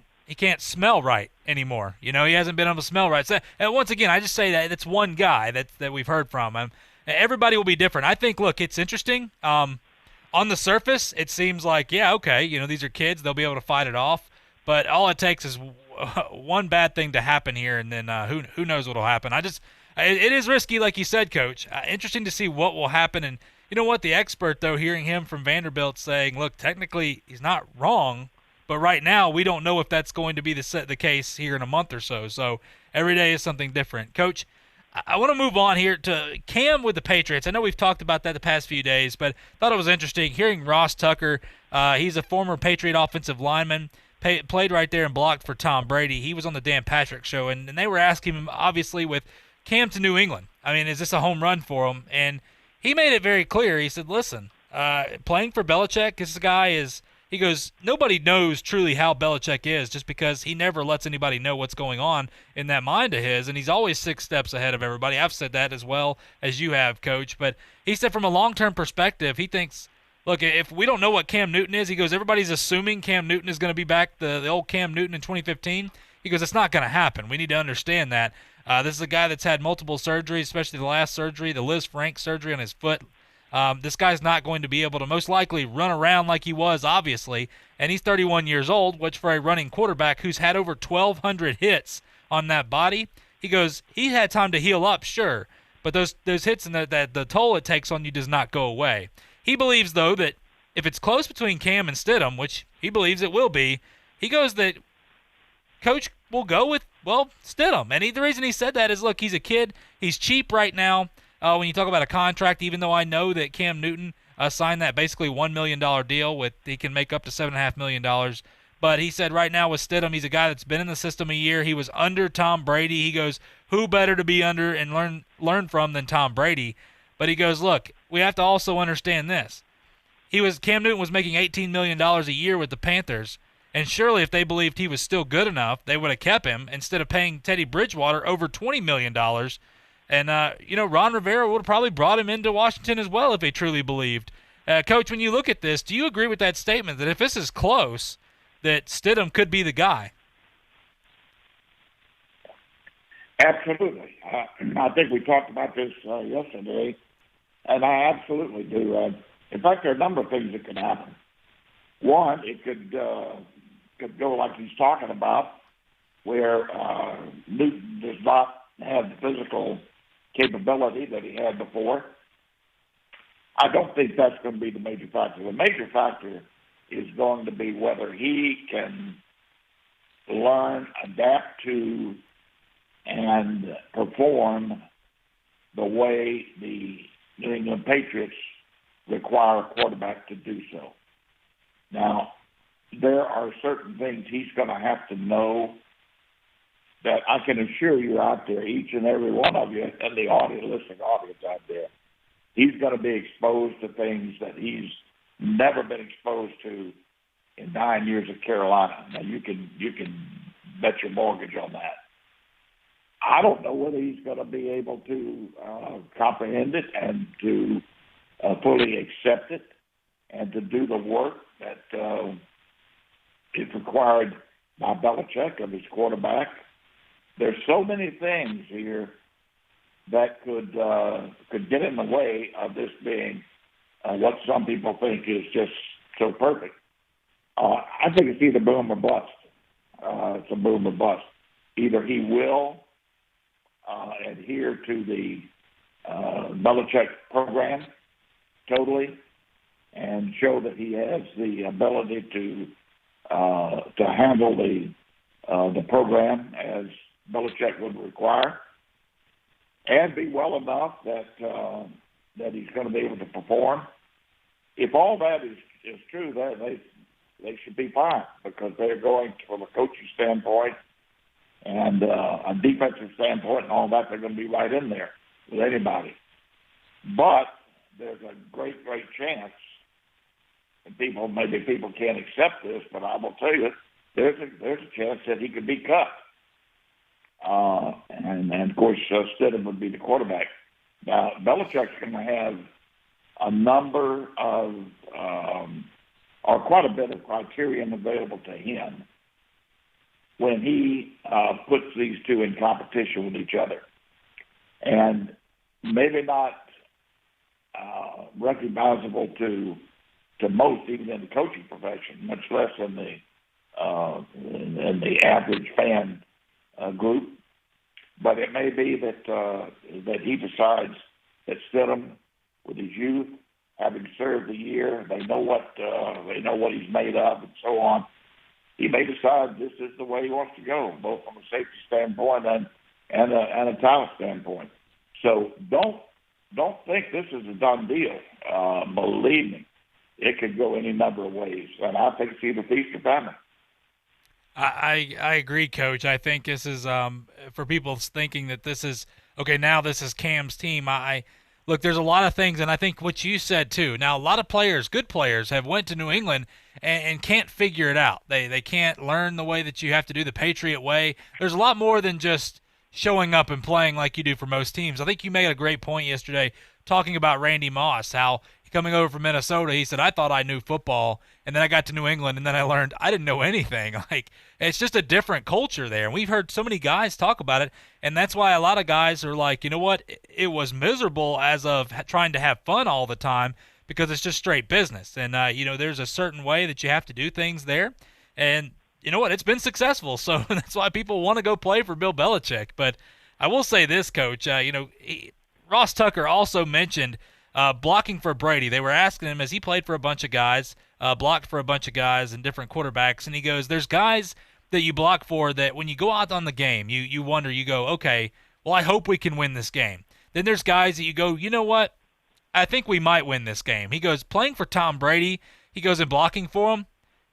smell right anymore. He hasn't been able to smell right. So, and once again, I just say that it's one guy that we've heard from. Everybody will be different. I think, look, it's interesting. On the surface, it seems like, yeah, okay, these are kids. They'll be able to fight it off. But all it takes is one bad thing to happen here, and then who knows what will happen. It is risky, like you said, Coach. Interesting to see what will happen. And you know what? The expert, though, hearing him from Vanderbilt saying, look, technically he's not wrong, but right now we don't know if that's going to be the case here in a month or so. So every day is something different. Coach, I want to move on here to Cam with the Patriots. I know we've talked about that the past few days, but thought it was interesting hearing Ross Tucker. He's a former Patriot offensive lineman, played right there and blocked for Tom Brady. He was on the Dan Patrick Show, and they were asking him, obviously, with Cam to New England, is this a home run for him? And he made it very clear. He said, listen, playing for Belichick, this guy is – he goes, nobody knows truly how Belichick is just because he never lets anybody know what's going on in that mind of his, and he's always 6 steps ahead of everybody. I've said that as well as you have, Coach. But he said from a long-term perspective, he thinks, look, if we don't know what Cam Newton is, he goes, everybody's assuming Cam Newton is going to be back, the old Cam Newton in 2015. He goes, it's not going to happen. We need to understand that. This is a guy that's had multiple surgeries, especially the last surgery, the Liz Frank surgery on his foot. This guy's not going to be able to most likely run around like he was, obviously, and he's 31 years old, which for a running quarterback who's had over 1,200 hits on that body, he goes, he had time to heal up, sure, but those hits and the toll it takes on you does not go away. He believes, though, that if it's close between Cam and Stidham, which he believes it will be, he goes that Coach will go with, Stidham. And the reason he said that is, look, he's a kid. He's cheap right now. When you talk about a contract, even though I know that Cam Newton signed that basically $1 million deal with he can make up to $7.5 million. But he said right now with Stidham, he's a guy that's been in the system a year. He was under Tom Brady. He goes, who better to be under and learn from than Tom Brady? But he goes, look, we have to also understand this. Cam Newton was making $18 million a year with the Panthers. And surely if they believed he was still good enough, they would have kept him instead of paying Teddy Bridgewater over $20 million. And, Ron Rivera would have probably brought him into Washington as well if he truly believed. Coach, when you look at this, do you agree with that statement that if this is close, that Stidham could be the guy? Absolutely. I think we talked about this yesterday, and I absolutely do. In fact, there are a number of things that could happen. One, it could go like he's talking about, where Newton does not have the physical capability that he had before. I don't think that's going to be the major factor. The major factor is going to be whether he can learn, adapt to, and perform the way the New England Patriots require a quarterback to do so. Now, there are certain things he's going to have to know that I can assure you out there, each and every one of you and the listening audience out there, he's going to be exposed to things that he's never been exposed to in 9 years at Carolina. Now, you can bet your mortgage on that. I don't know whether he's going to be able to comprehend it and to fully accept it and to do the work that is required by Belichick of his quarterback. There's so many things here that could get in the way of this being what some people think is just so perfect. I think it's either boom or bust. It's a boom or bust. Either he will adhere to the Belichick program totally and show that he has the ability to handle the program as Belichick would require, and be well enough that he's going to be able to perform. If all that is true, they should be fine, because they're going from a coaching standpoint and a defensive standpoint and all that. They're going to be right in there with anybody. But there's a great chance, and people can't accept this, but I will tell you, there's a chance that he could be cut. And of course, Stidham would be the quarterback. Now, Belichick's going to have a number of, or quite a bit of criterion available to him when he puts these two in competition with each other. And maybe not recognizable to most, even in the coaching profession, much less in the average fan group. But it may be that he decides that Stidham, with his youth, having served a year, they know what he's made of, and so on. He may decide this is the way he wants to go, both from a safety standpoint and a talent standpoint. So don't think this is a done deal. Believe me, it could go any number of ways, and I think it's either feast or famine. I agree, Coach. I think this is for people thinking that this is okay. Now this is Cam's team. Look, there's a lot of things, and I think what you said too. Now, a lot of players, good players, have went to New England and can't figure it out. They can't learn the way that you have to do the Patriot way. There's a lot more than just showing up and playing like you do for most teams. I think you made a great point yesterday talking about Randy Moss, how coming over from Minnesota, he said, I thought I knew football, and then I got to New England, and then I learned I didn't know anything. Like, it's just a different culture there, and we've heard so many guys talk about it, and that's why a lot of guys are like, you know what, it was miserable as of trying to have fun all the time, because it's just straight business, and, there's a certain way that you have to do things there, and you know what, it's been successful, so that's why people want to go play for Bill Belichick. But I will say this, Coach, Ross Tucker also mentioned blocking for Brady. They were asking him, as he played for a bunch of guys, blocked for a bunch of guys and different quarterbacks, and he goes, there's guys that you block for that when you go out on the game, you wonder, you go, okay, well, I hope we can win this game. Then there's guys that you go, you know what, I think we might win this game. He goes, playing for Tom Brady, he goes, and blocking for him,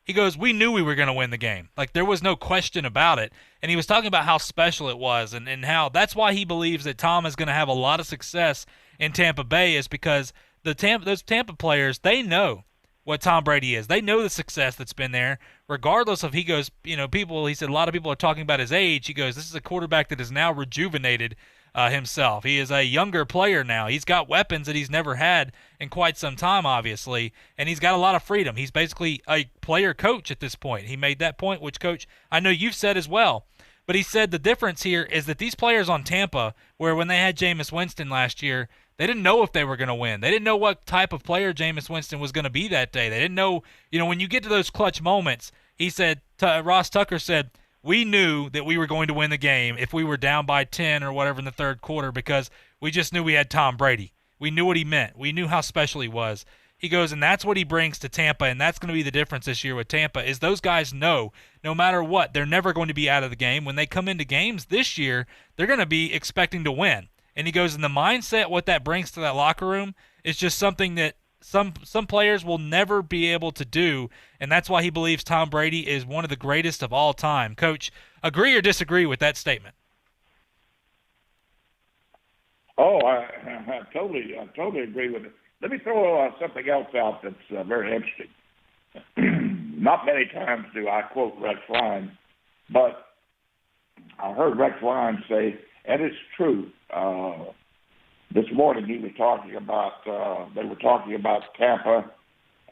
he goes, we knew we were going to win the game. Like, there was no question about it. And he was talking about how special it was and how that's why he believes that Tom is going to have a lot of success in Tampa Bay, is because those Tampa players, they know what Tom Brady is. They know the success that's been there, regardless of, he goes, he said a lot of people are talking about his age. He goes, this is a quarterback that is now rejuvenated himself. He is a younger player now. He's got weapons that he's never had in quite some time, obviously, and he's got a lot of freedom. He's basically a player coach at this point. He made that point, which, Coach, I know you've said as well. But he said the difference here is that these players on Tampa, where when they had Jameis Winston last year, They didn't know if they were going to win. They didn't know what type of player Jameis Winston was going to be that day. They didn't know, when you get to those clutch moments, he said, Ross Tucker said, we knew that we were going to win the game if we were down by 10 or whatever in the third quarter because we just knew we had Tom Brady. We knew what he meant. We knew how special he was. He goes, and that's what he brings to Tampa, and that's going to be the difference this year with Tampa is those guys know no matter what, they're never going to be out of the game. When they come into games this year, they're going to be expecting to win. And he goes, and the mindset, what that brings to that locker room is just something that some players will never be able to do, and that's why he believes Tom Brady is one of the greatest of all time. Coach, agree or disagree with that statement? Oh, I totally agree with it. Let me throw something else out that's very interesting. Not many times do I quote Rex Ryan, but I heard Rex Ryan say, and it's true. This morning he was talking about they were talking about Tampa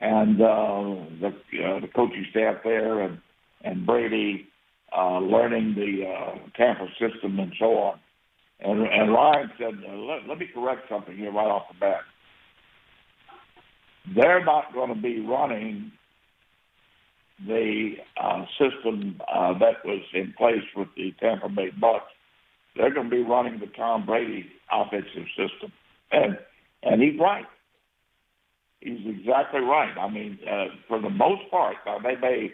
and the coaching staff there and Brady learning the Tampa system and so on. And Ryan said, let me correct something here right off the bat. They're not going to be running the system that was in place with the Tampa Bay Bucs. They're going to be running the Tom Brady offensive system. And he's right. He's exactly right. I mean, for the most part, Brady's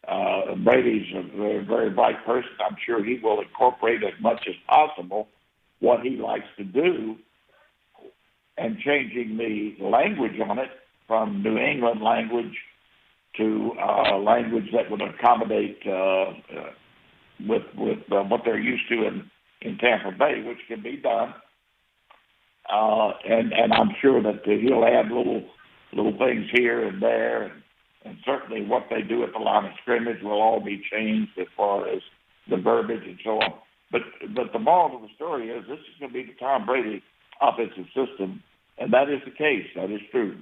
a very, very bright person. I'm sure he will incorporate as much as possible what he likes to do and changing the language on it from New England language to language that would accommodate with what they're used to in Tampa Bay, which can be done. And I'm sure that he'll add little things here and there, and certainly what they do at the line of scrimmage will all be changed as far as the verbiage and so on. But the moral of the story is this is going to be the Tom Brady offensive system, and that is the case. That is true.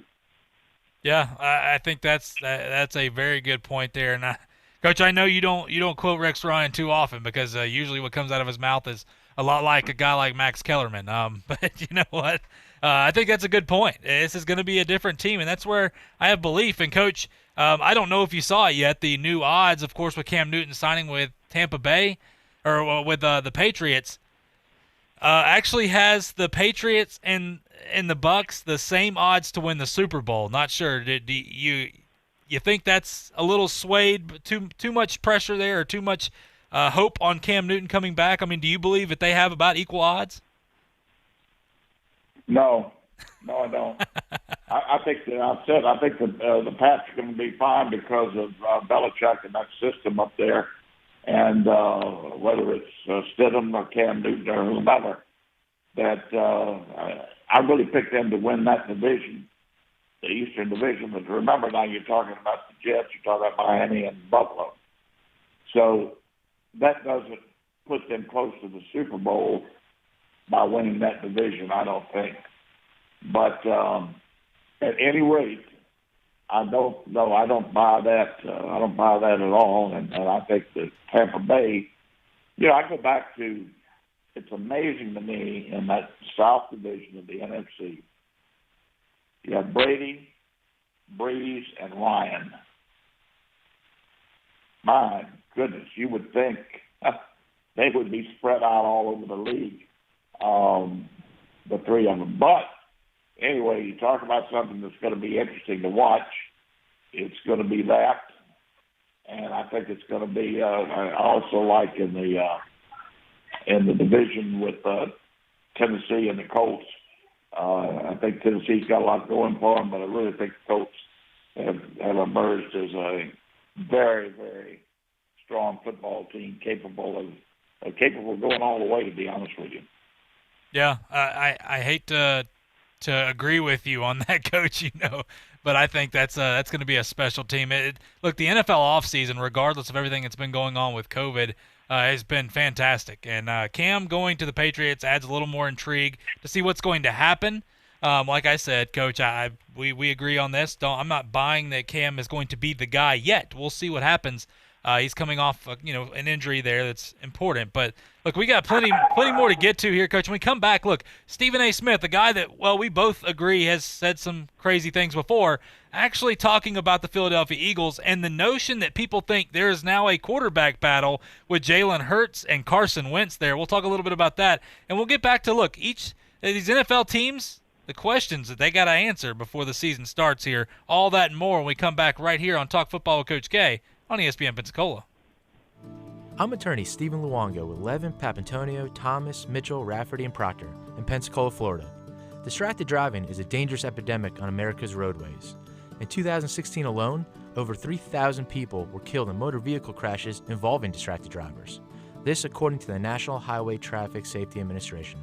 Yeah, I think that's a very good point there. And Coach, I know you don't quote Rex Ryan too often because usually what comes out of his mouth is a lot like a guy like Max Kellerman. But you know what? I think that's a good point. This is going to be a different team, and that's where I have belief. And Coach, I don't know if you saw it yet. The new odds, of course, with Cam Newton signing with Tampa Bay or with the Patriots, actually has the Patriots and the Bucs the same odds to win the Super Bowl. Not sure. Do you think that's a little swayed? Too much pressure there, or too much hope on Cam Newton coming back? I mean, do you believe that they have about equal odds? No, I don't. I think the Pats are going to be fine because of Belichick and that system up there. And whether it's Stidham or Cam Newton or whomever, that I really picked them to win that division, the Eastern Division. But remember now you're talking about the Jets, you're talking about Miami and Buffalo. So that doesn't put them close to the Super Bowl by winning that division, I don't think. But at any rate, I don't buy that. I don't buy that at all. And I think that Tampa Bay, I go back to, it's amazing to me in that South Division of the NFC, you have Brady, Breeze, and Ryan. My goodness, you would think they would be spread out all over the league, the three of them. But anyway, you talk about something that's going to be interesting to watch. It's going to be that, and I think it's going to be also like in the division with Tennessee and the Colts. I think Tennessee's got a lot going for them, but I really think the Colts have emerged as a very, very strong football team, capable of going all the way, to be honest with you. Yeah, I hate to agree with you on that, Coach, but I think that's going to be a special team. Look, the NFL offseason, regardless of everything that's been going on with COVID, has been fantastic. And Cam going to the Patriots adds a little more intrigue to see what's going to happen. Like I said, Coach, we agree on this. I'm not buying that Cam is going to be the guy yet. We'll see what happens. He's coming off, an injury there that's important. But look, we got plenty more to get to here, Coach. When we come back, look, Stephen A. Smith, the guy that, we both agree has said some crazy things before, actually talking about the Philadelphia Eagles and the notion that people think there is now a quarterback battle with Jalen Hurts and Carson Wentz there. We'll talk a little bit about that, and we'll get back to, look, each of these NFL teams, the questions that they got to answer before the season starts here. All that and more when we come back right here on Talk Football with Coach K on ESPN Pensacola. I'm attorney Stephen Luongo with Levin, Papantonio, Thomas, Mitchell, Rafferty, and Proctor in Pensacola, Florida. Distracted driving is a dangerous epidemic on America's roadways. In 2016 alone, over 3,000 people were killed in motor vehicle crashes involving distracted drivers. This according to the National Highway Traffic Safety Administration.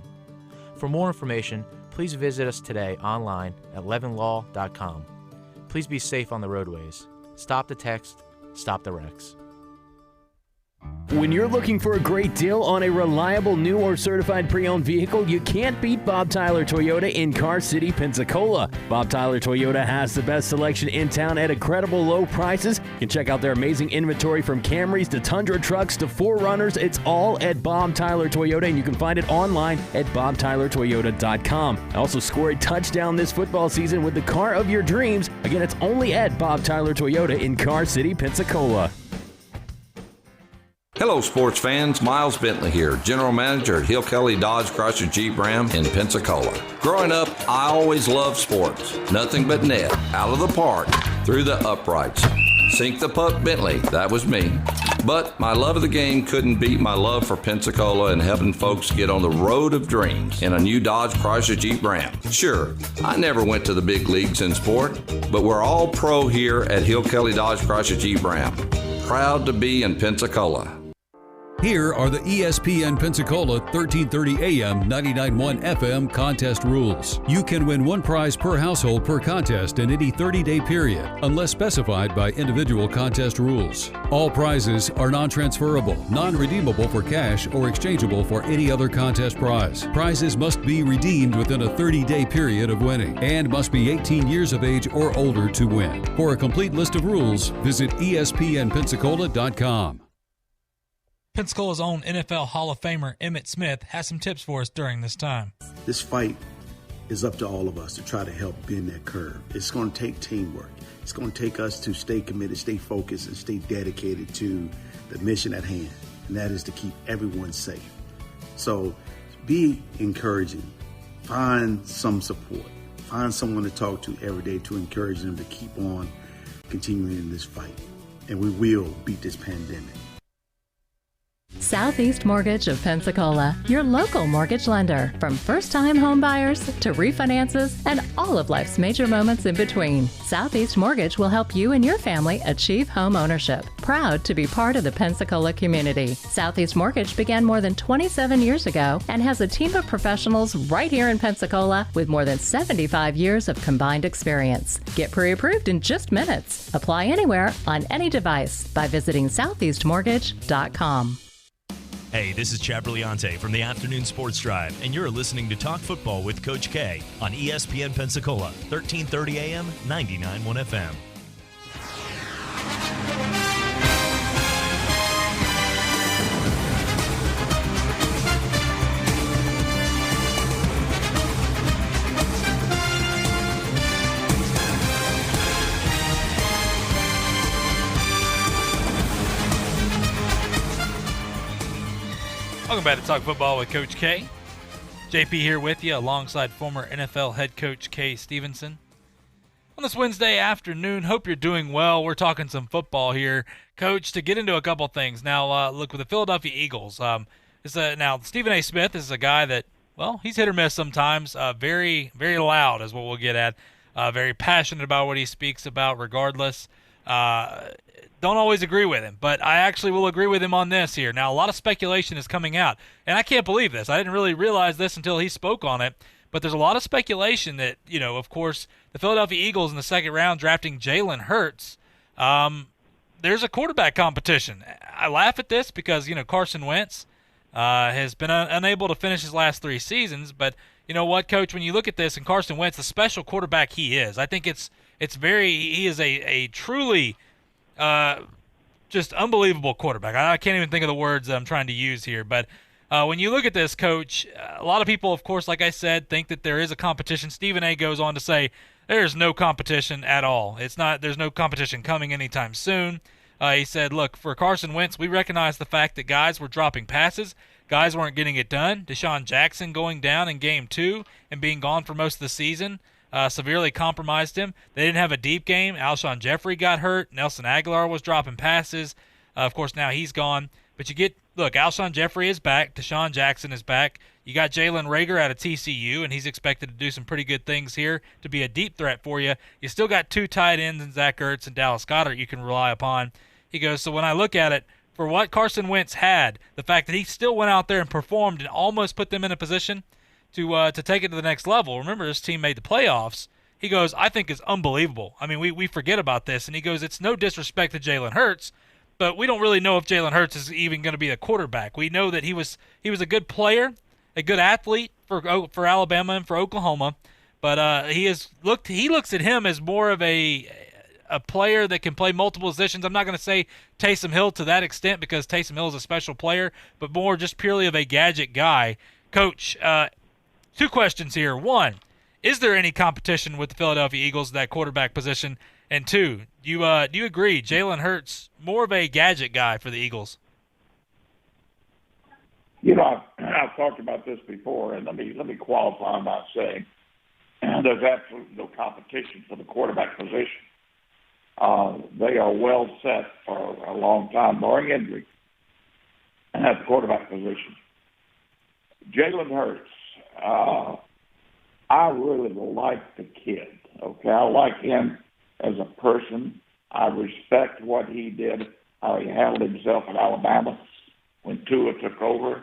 For more information, please visit us today online at levinlaw.com. Please be safe on the roadways. Stop the text. Stop the wrecks. When you're looking for a great deal on a reliable new or certified pre-owned vehicle, you can't beat Bob Tyler Toyota in Car City, Pensacola. Bob Tyler Toyota has the best selection in town at incredible low prices. You can check out their amazing inventory from Camrys to Tundra trucks to 4Runners. It's all at Bob Tyler Toyota, and you can find it online at bobtylertoyota.com. Also score a touchdown this football season with the car of your dreams. Again, it's only at Bob Tyler Toyota in Car City, Pensacola. Hello, sports fans. Miles Bentley here, General Manager at Hill Kelly Dodge Chrysler Jeep Ram in Pensacola. Growing up, I always loved sports. Nothing but net, out of the park, through the uprights. Sink the puck, Bentley. That was me. But my love of the game couldn't beat my love for Pensacola and helping folks get on the road of dreams in a new Dodge Chrysler Jeep Ram. Sure, I never went to the big leagues in sport, but we're all pro here at Hill Kelly Dodge Chrysler Jeep Ram. Proud to be in Pensacola. Here are the ESPN Pensacola 1330 AM 99.1 FM contest rules. You can win one prize per household per contest in any 30-day period, unless specified by individual contest rules. All prizes are non-transferable, non-redeemable for cash, or exchangeable for any other contest prize. Prizes must be redeemed within a 30-day period of winning and must be 18 years of age or older to win. For a complete list of rules, visit ESPNpensacola.com. Pensacola's own NFL Hall of Famer Emmitt Smith has some tips for us during this time. This fight is up to all of us to try to help bend that curve. It's going to take teamwork. It's going to take us to stay committed, stay focused, and stay dedicated to the mission at hand, and that is to keep everyone safe. So be encouraging. Find some support. Find someone to talk to every day to encourage them to keep on continuing in this fight, and we will beat this pandemic. Southeast Mortgage of Pensacola, your local mortgage lender. From first-time home buyers to refinances and all of life's major moments in between. Southeast Mortgage will help you and your family achieve home ownership. Proud to be part of the Pensacola community. Southeast Mortgage began more than 27 years ago and has a team of professionals right here in Pensacola with more than 75 years of combined experience. Get pre-approved in just minutes. Apply anywhere on any device by visiting southeastmortgage.com. Hey, this is Chad Brillante from the Afternoon Sports Drive, and you're listening to Talk Football with Coach K on ESPN Pensacola, 1330 AM, 99.1 FM. Welcome back to Talk Football with Coach K. JP here with you alongside former NFL head coach Kay Stevenson. On this Wednesday afternoon, hope you're doing well. We're talking some football here, Coach, to get into a couple things. Now, look, with the Philadelphia Eagles, now Stephen A. Smith is a guy that, well, he's hit or miss sometimes. Very, very loud is what we'll get at. Very passionate about what he speaks about regardless. Don't always agree with him, but I actually will agree with him on this here. Now, a lot of speculation is coming out, and I can't believe this. I didn't really realize this until he spoke on it, but there's a lot of speculation that, of course, the Philadelphia Eagles in the second round drafting Jalen Hurts, there's a quarterback competition. I laugh at this because, Carson Wentz has been unable to finish his last 3 seasons, but you know what, Coach, when you look at this and Carson Wentz, the special quarterback he is, I think he is a truly just unbelievable quarterback. I can't even think of the words that I'm trying to use here. But when you look at this, Coach, a lot of people, of course, like I said, think that there is a competition. Stephen A. goes on to say there's no competition at all. There's no competition coming anytime soon. He said, look, for Carson Wentz, we recognize the fact that guys were dropping passes. Guys weren't getting it done. Deshaun Jackson going down in Game 2 and being gone for most of the season severely compromised him. They didn't have a deep game. Alshon Jeffrey got hurt. Nelson Aguilar was dropping passes. Of course, now he's gone. But Alshon Jeffrey is back. Deshaun Jackson is back. You got Jalen Reagor out of TCU, and he's expected to do some pretty good things here to be a deep threat for you. You still got 2 tight ends in Zach Ertz and Dallas Goedert you can rely upon. He goes, so when I look at it, for what Carson Wentz had, the fact that he still went out there and performed and almost put them in a position to take it to the next level. Remember, this team made the playoffs. He goes, I think is unbelievable. I mean, we forget about this. And he goes, it's no disrespect to Jalen Hurts, but we don't really know if Jalen Hurts is even going to be a quarterback. We know that he was a good player, a good athlete for Alabama and for Oklahoma, but he looks at him as more of a player that can play multiple positions. I'm not going to say Taysom Hill to that extent because Taysom Hill is a special player, but more just purely of a gadget guy. Coach, 2 questions here. 1, is there any competition with the Philadelphia Eagles at that quarterback position? And 2, do you agree Jalen Hurts more of a gadget guy for the Eagles? I've talked about this before, and let me qualify by saying there's absolutely no competition for the quarterback position. They are well set for a long time, barring injury, at the quarterback position. Jalen Hurts, I really like the kid. Okay, I like him as a person. I respect what he did, how he handled himself at Alabama when Tua took over,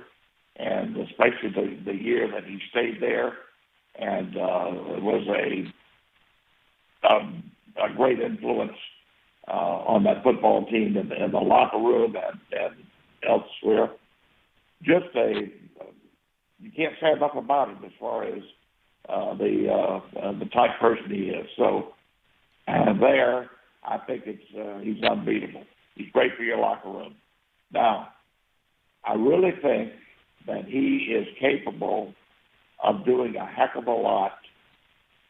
and especially the year that he stayed there, and it was a great influence on that football team in the locker room and elsewhere. You can't say enough about him as far as the type person he is. So there, I think he's unbeatable. He's great for your locker room. Now, I really think that he is capable of doing a heck of a lot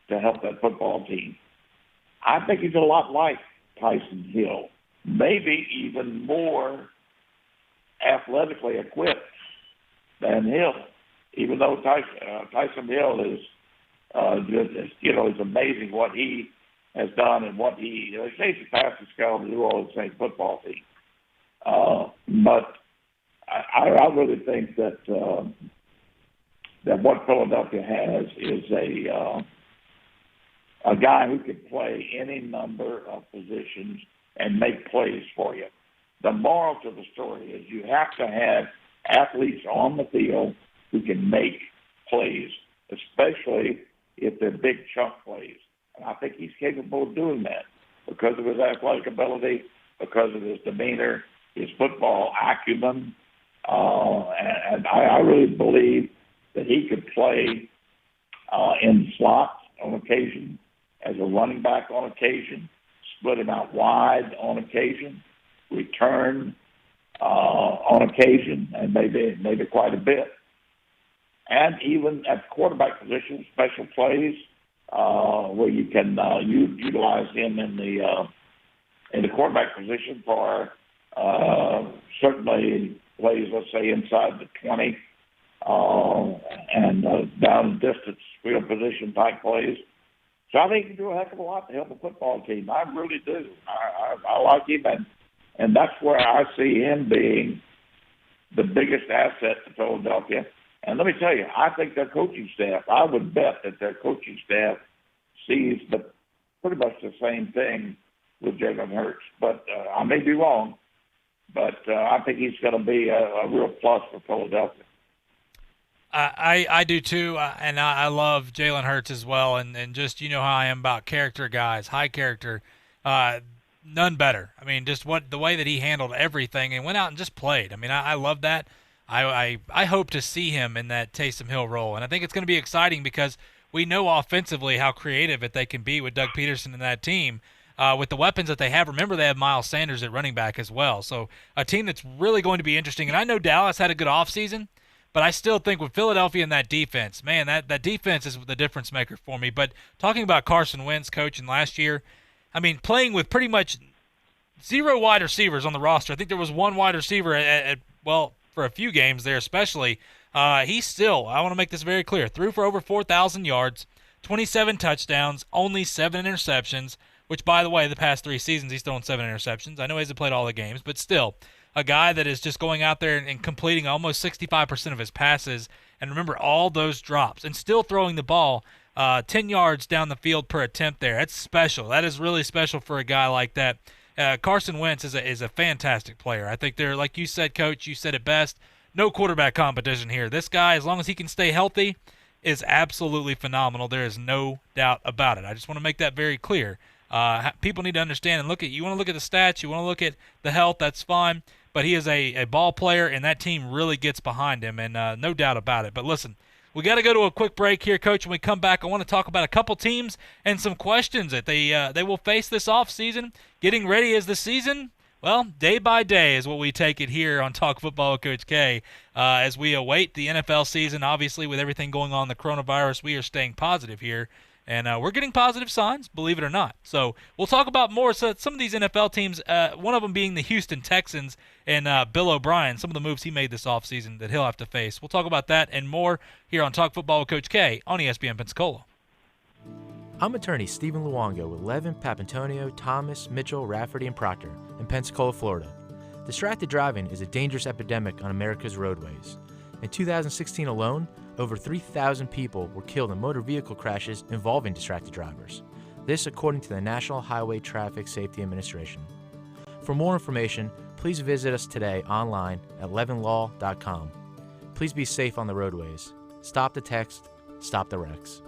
to help that football team. I think he's a lot like Tyson Hill, maybe even more athletically equipped than Hill, even though Tyson Hill is it's amazing what he has done and what they say he's the fastest guy on the New Orleans Saints football team. But I really think that what Philadelphia has is a guy who can play any number of positions and make plays for you. The moral to the story is you have to have athletes on the field who can make plays, especially if they're big chunk plays. And I think he's capable of doing that because of his athletic ability, because of his demeanor, his football acumen. And I really believe that he could play in slot on occasion, as a running back on occasion, split him out wide on occasion, return on occasion, and maybe quite a bit. And even at the quarterback position, special plays where you can utilize him in the quarterback position for certainly plays, let's say, inside the 20 and down distance field position type plays. So I think he can do a heck of a lot to help the football team. I really do. I like him, and that's where I see him being the biggest asset to Philadelphia. And let me tell you, I think their coaching staff, I would bet that their coaching staff sees pretty much the same thing with Jalen Hurts. But I may be wrong, but I think he's going to be a real plus for Philadelphia. I do too, and I love Jalen Hurts as well, and just how I am about character guys, high character, none better. I mean, just the way that he handled everything and went out and just played. I mean, I love that. I hope to see him in that Taysom Hill role, and I think it's going to be exciting because we know offensively how creative they can be with Doug Peterson and that team. with the weapons that they have. Remember, they have Miles Sanders at running back as well. So a team that's really going to be interesting. And I know Dallas had a good offseason, but I still think with Philadelphia and that defense, man, that defense is the difference maker for me. But talking about Carson Wentz coaching last year, I mean, playing with pretty much zero wide receivers on the roster. I think there was one wide receiver for a few games there especially. He still, I want to make this very clear, threw for over 4,000 yards, 27 touchdowns, only 7 interceptions, which, by the way, the past 3 seasons he's thrown 7 interceptions. I know he hasn't played all the games, but still, a guy that is just going out there and completing almost 65% of his passes. And remember, all those drops and still throwing the ball 10 yards down the field per attempt there. That's special. That is really special for a guy like that. Carson Wentz is a fantastic player. I think they're, like you said, Coach, you said it best, no quarterback competition here. This guy, as long as he can stay healthy, is absolutely phenomenal. There is no doubt about it. I just want to make that very clear. People need to understand and look at, you want to look at the stats, you want to look at the health, that's fine, but he is a ball player, and that team really gets behind him, and no doubt about it. But listen, we got to go to a quick break here, Coach. When we come back, I want to talk about a couple teams and some questions that they will face this offseason. Getting ready as the season, well, day by day is what we take it here on Talk Football with Coach K. As we await the NFL season, obviously with everything going on, the coronavirus, we are staying positive here. And we're getting positive signs, believe it or not. So we'll talk about more. So some of these NFL teams, one of them being the Houston Texans and Bill O'Brien, some of the moves he made this offseason that he'll have to face. We'll talk about that and more here on Talk Football with Coach K on ESPN Pensacola. I'm attorney Stephen Luongo with Levin, Papantonio, Thomas, Mitchell, Rafferty, and Proctor in Pensacola, Florida. Distracted driving is a dangerous epidemic on America's roadways. In 2016 alone, over 3,000 people were killed in motor vehicle crashes involving distracted drivers. This according to the National Highway Traffic Safety Administration. For more information, please visit us today online at levinlaw.com. Please be safe on the roadways. Stop the text, stop the wrecks.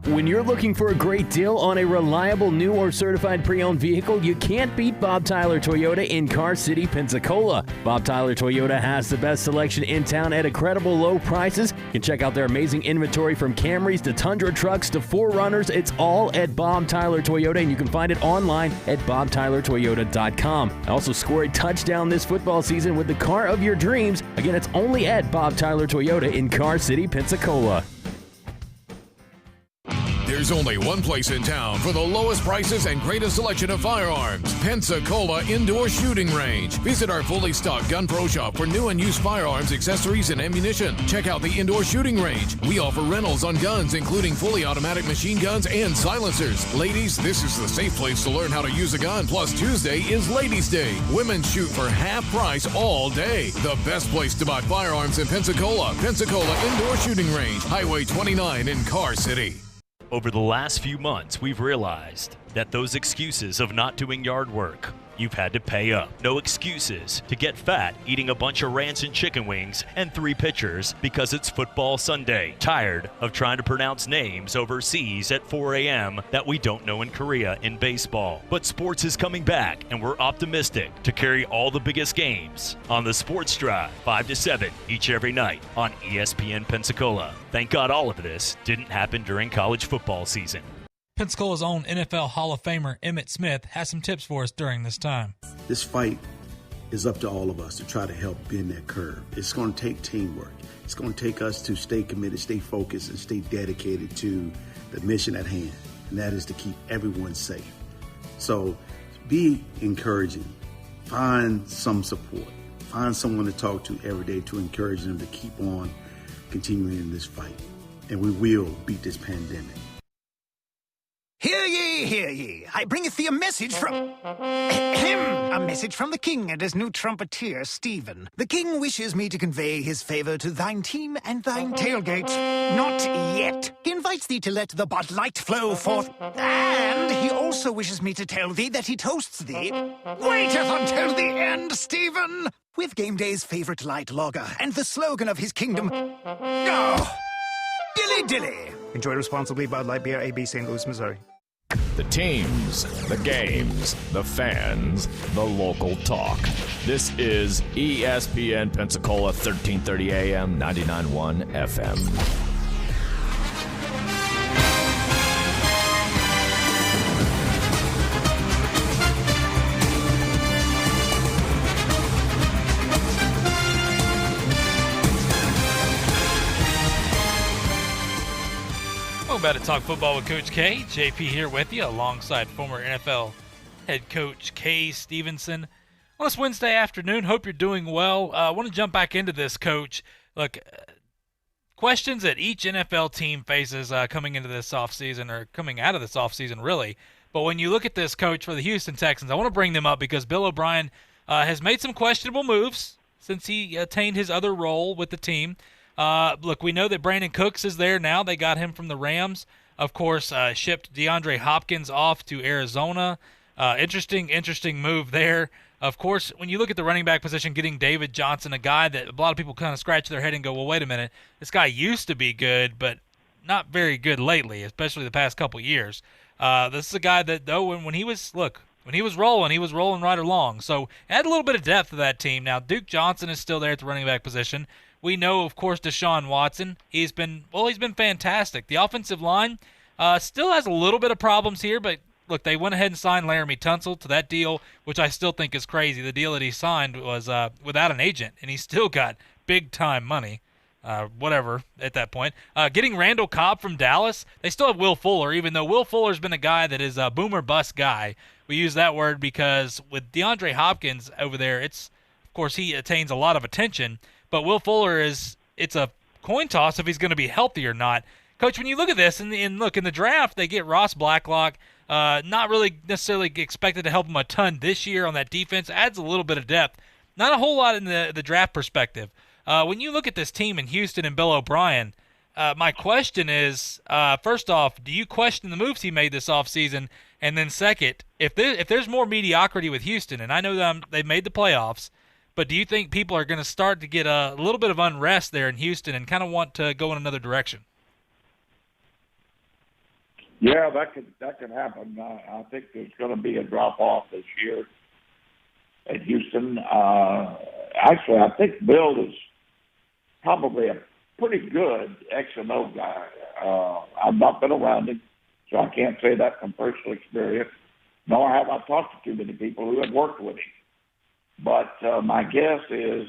When you're looking for a great deal on a reliable new or certified pre-owned vehicle, you can't beat Bob Tyler Toyota in Car City, Pensacola. Bob Tyler Toyota has the best selection in town at incredible low prices. You can check out their amazing inventory from Camrys to Tundra trucks to 4Runners. It's all at Bob Tyler Toyota, and you can find it online at bobtylertoyota.com. Also score a touchdown this football season with the car of your dreams. Again, it's only at Bob Tyler Toyota in Car City, Pensacola. There's only one place in town for the lowest prices and greatest selection of firearms. Pensacola Indoor Shooting Range. Visit our fully stocked Gun Pro shop for new and used firearms, accessories, and ammunition. Check out the Indoor Shooting Range. We offer rentals on guns, including fully automatic machine guns and silencers. Ladies, this is the safe place to learn how to use a gun. Plus, Tuesday is Ladies' Day. Women shoot for half price all day. The best place to buy firearms in Pensacola. Pensacola Indoor Shooting Range. Highway 29 in Car City. Over the last few months, we've realized that those excuses of not doing yard work, you've had to pay up. No excuses to get fat eating a bunch of rancid chicken wings and 3 pitchers because it's football Sunday. Tired of trying to pronounce names overseas at 4 a.m. that we don't know in Korea in baseball. But sports is coming back, and we're optimistic to carry all the biggest games on the Sports Drive 5 to 7 each every night on ESPN Pensacola. Thank God all of this didn't happen during college football season. Pensacola's own NFL Hall of Famer Emmitt Smith has some tips for us during this time. This fight is up to all of us to try to help bend that curve. It's going to take teamwork. It's going to take us to stay committed, stay focused, and stay dedicated to the mission at hand, and that is to keep everyone safe. So be encouraging. Find some support. Find someone to talk to every day to encourage them to keep on continuing in this fight. And we will beat this pandemic. Hear ye, hear ye. I bringeth thee a message from... a message from the king and his new trumpeter, Stephen. The king wishes me to convey his favor to thine team and thine tailgate. Not yet. He invites thee to let the Bud Light flow forth. And he also wishes me to tell thee that he toasts thee. Waiteth until the end, Stephen! With game day's favorite light lager and the slogan of his kingdom... Oh! Dilly dilly! Enjoy responsibly. Bud Light Beer, AB, St. Louis, Missouri. The teams, the games, the fans, the local talk. This is ESPN Pensacola 1330 AM, 99.1 FM. Welcome back to Talk Football with Coach K. JP here with you alongside former NFL head coach Kay Stevenson on this Wednesday afternoon. Hope you're doing well. I want to jump back into this, Coach. Look, questions that each NFL team faces coming into this offseason, or coming out of this offseason, really. But when you look at this, Coach, for the Houston Texans, I want to bring them up because Bill O'Brien has made some questionable moves since he attained his other role with the team. Look, we know that Brandon Cooks is there now. They got him from the Rams. Of course, shipped DeAndre Hopkins off to Arizona. Interesting move there. Of course, when you look at the running back position, getting David Johnson, a guy that a lot of people kind of scratch their head and go, well, wait a minute, this guy used to be good, but not very good lately, especially the past couple years. This is a guy that, though, when he was rolling right along. So add a little bit of depth to that team. Now, Duke Johnson is still there at the running back position. We know, of course, Deshaun Watson. He's been fantastic. The offensive line still has a little bit of problems here, but look, they went ahead and signed Laramie Tunsil to that deal, which I still think is crazy. The deal that he signed was without an agent, and he still got big-time money, whatever, at that point. Getting Randall Cobb from Dallas, they still have Will Fuller, even though Will Fuller's been a guy that is a boomer-bust guy. We use that word because with DeAndre Hopkins over there, of course, he attains a lot of attention, but Will Fuller it's a coin toss if he's going to be healthy or not. Coach, when you look at this, and look, in the draft, they get Ross Blacklock, not really necessarily expected to help him a ton this year on that defense, adds a little bit of depth. Not a whole lot in the draft perspective. When you look at this team in Houston and Bill O'Brien, my question is, first off, do you question the moves he made this offseason? And then second, if there's more mediocrity with Houston, and I know that they've made the playoffs, but do you think people are going to start to get a little bit of unrest there in Houston and kind of want to go in another direction? Yeah, that could happen. I think there's going to be a drop-off this year at Houston. Actually, I think Bill is probably a pretty good X and O guy. I've not been around him, so I can't say that from personal experience, nor have I talked to too many people who have worked with him. But my guess is,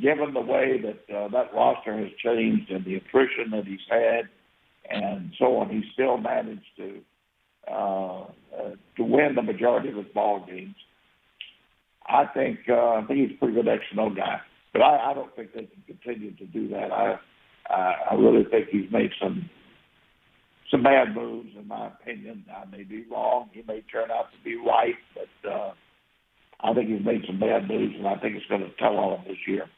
given the way that that roster has changed and the attrition that he's had and so on, he still managed to win the majority of his ball games. I think he's a pretty good X and O guy, but I don't think they can continue to do that. I really think he's made some bad moves, in my opinion. I may be wrong. He may turn out to be right, but I think he's made some bad moves, and I think it's going to tell on him this year.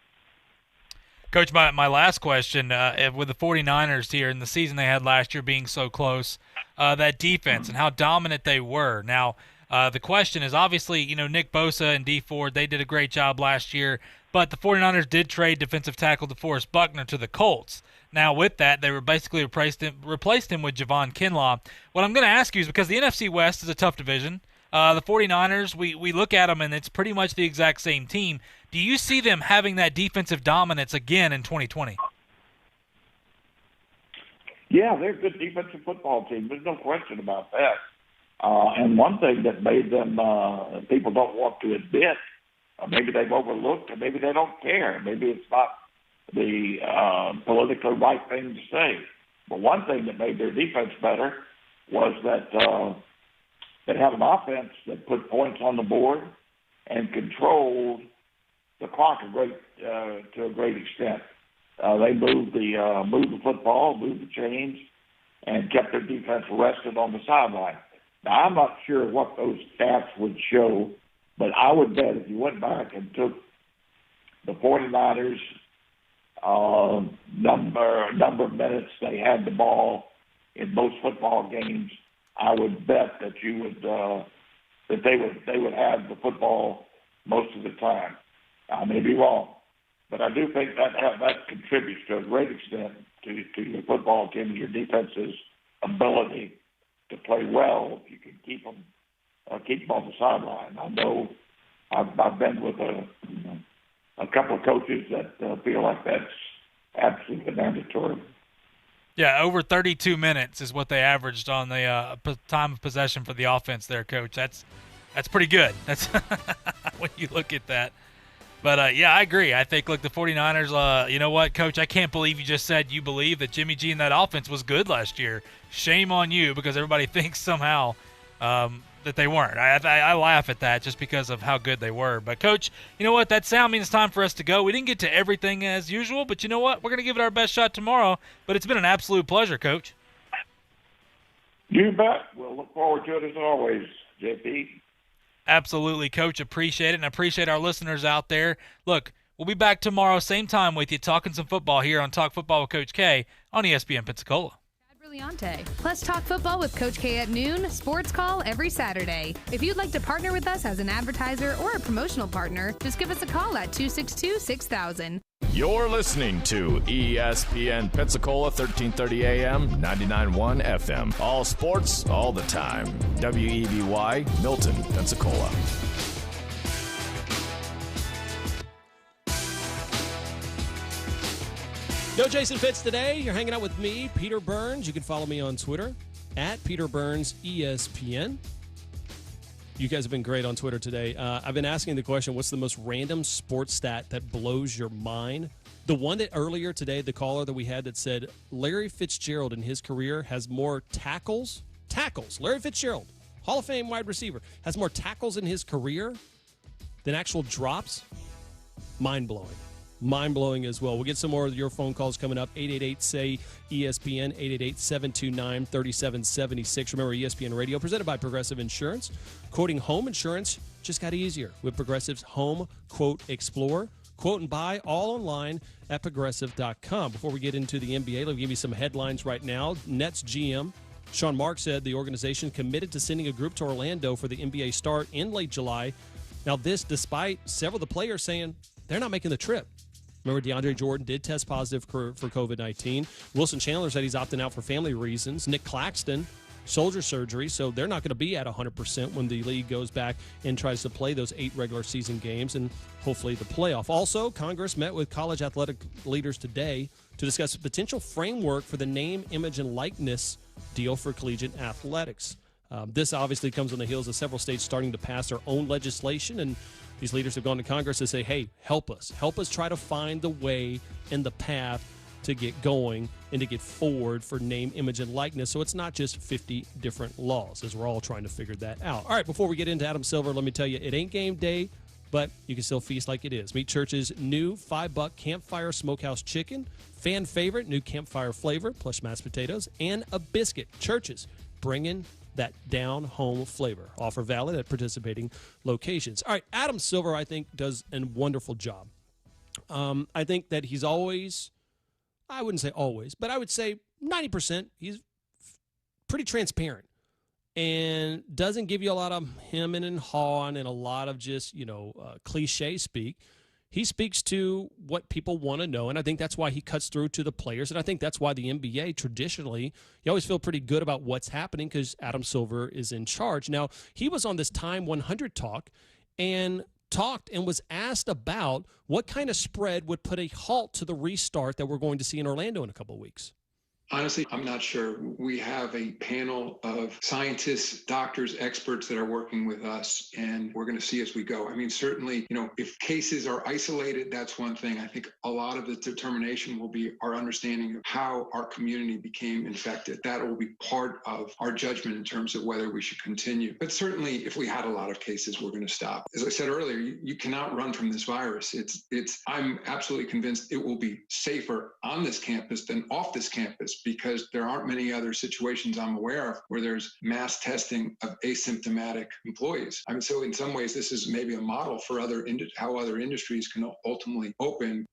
Coach, my last question, with the 49ers here in the season they had last year being so close, that defense and how dominant they were. Now, the question is obviously, Nick Bosa and Dee Ford, they did a great job last year, but the 49ers did trade defensive tackle DeForest Buckner to the Colts. Now, with that, they were basically replaced him with Javon Kinlaw. What I'm going to ask you is, because the NFC West is a tough division, the 49ers, we look at them, and it's pretty much the exact same team. Do you see them having that defensive dominance again in 2020? Yeah, they're a good defensive football team. There's no question about that. And one thing that made them, people don't want to admit, maybe they've overlooked, or maybe they don't care. Maybe it's not the politically right thing to say. But one thing that made their defense better was that they had an offense that put points on the board and controlled the clock to a great extent. They moved the football, moved the chains, and kept their defense rested on the sideline. Now, I'm not sure what those stats would show, but I would bet if you went back and took the 49ers number of minutes they had the ball in most football games, I would bet that that they would have the football most of the time. I may be wrong, but I do think that contributes to a great extent to your football team and your defense's ability to play well if you can keep them on the sideline. I know I've been with a couple of coaches that feel like that's absolutely mandatory. Yeah, over 32 minutes is what they averaged on the time of possession for the offense there, Coach. That's pretty good. That's when you look at that. But, yeah, I agree. I think, look, the 49ers, you know what, Coach, I can't believe you just said you believe that Jimmy G and that offense was good last year. Shame on you, because everybody thinks somehow that they weren't. I laugh at that just because of how good they were. But, Coach, you know what, that sound means it's time for us to go. We didn't get to everything as usual, but you know what, we're going to give it our best shot tomorrow. But it's been an absolute pleasure, Coach. You bet. We'll look forward to it as always, JP. Absolutely, Coach. Appreciate it, and I appreciate our listeners out there. Look, we'll be back tomorrow, same time with you, talking some football here on Talk Football with Coach K on ESPN Pensacola. Plus talk football with Coach K at noon, sports call every Saturday. If you'd like to partner with us as an advertiser or a promotional partner, just give us a call at 262-6000. You're listening to ESPN Pensacola 1330 AM, 99.1 FM. All sports, all the time. WEBY, Milton, Pensacola. No Jason Fitz today. You're hanging out with me, Peter Burns. You can follow me on Twitter at Peter Burns ESPN. You guys have been great on Twitter today. I've been asking the question, what's the most random sports stat that blows your mind? The one that earlier today, the caller that we had that said Larry Fitzgerald in his career has more tackles. Larry Fitzgerald, Hall of Fame wide receiver, has more tackles in his career than actual drops. Mind-blowing. Mind-blowing as well. We'll get some more of your phone calls coming up. 888-SAY-ESPN, 888-729-3776. Remember, ESPN Radio, presented by Progressive Insurance. Quoting home insurance just got easier with Progressive's Home Quote Explorer. Quote and buy all online at Progressive.com. Before we get into the NBA, let me give you some headlines right now. Nets GM Sean Marks said the organization committed to sending a group to Orlando for the NBA start in late July. Now, this despite several of the players saying they're not making the trip. Remember, DeAndre Jordan did test positive for COVID-19. Wilson Chandler said he's opting out for family reasons. Nick Claxton, shoulder surgery, so they're not going to be at 100% when the league goes back and tries to play those 8 regular season games and hopefully the playoff. Also, Congress met with college athletic leaders today to discuss a potential framework for the name, image, and likeness deal for collegiate athletics. This obviously comes on the heels of several states starting to pass their own legislation, and these leaders have gone to Congress to say, hey, help us try to find the way and the path to get going and to get forward for name, image, and likeness. So it's not just 50 different laws, as we're all trying to figure that out. All right, before we get into Adam Silver, let me tell you, it ain't game day, but you can still feast like it is. Meet Church's new $5 Campfire Smokehouse Chicken, fan favorite, new campfire flavor, plus mashed potatoes, and a biscuit. Church's bringing that down-home flavor. Offer valid at participating locations. All right, Adam Silver, I think, does a wonderful job. I think that he's always, I wouldn't say always, but I would say 90%, he's pretty transparent and doesn't give you a lot of hemming and hawing and a lot of just, cliche speak. He speaks to what people want to know, and I think that's why he cuts through to the players, and I think that's why the NBA traditionally, you always feel pretty good about what's happening because Adam Silver is in charge. Now, he was on this Time 100 talk and talked and was asked about what kind of spread would put a halt to the restart that we're going to see in Orlando in a couple of weeks. Honestly, I'm not sure. We have a panel of scientists, doctors, experts that are working with us, and we're going to see as we go. I mean, certainly, if cases are isolated, that's one thing. I think a lot of the determination will be our understanding of how our community became infected. That will be part of our judgment in terms of whether we should continue. But certainly, if we had a lot of cases, we're going to stop. As I said earlier, you cannot run from this virus. I'm absolutely convinced it will be safer on this campus than off this campus, because there aren't many other situations I'm aware of where there's mass testing of asymptomatic employees. I mean, so in some ways, this is maybe a model for how other industries can ultimately open.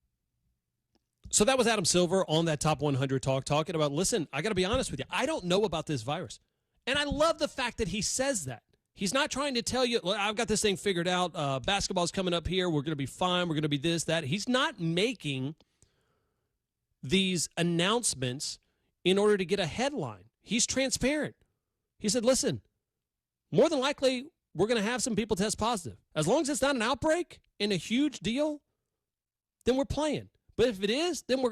So that was Adam Silver on that Top 100 talk, talking about, listen, I got to be honest with you. I don't know about this virus. And I love the fact that he says that. He's not trying to tell you, I've got this thing figured out. Basketball's coming up here. We're going to be fine. We're going to be this, that. He's not making these announcements in order to get a headline. He's transparent. He said, listen, more than likely, we're going to have some people test positive. As long as it's not an outbreak and a huge deal, then we're playing. But if it is, then we're going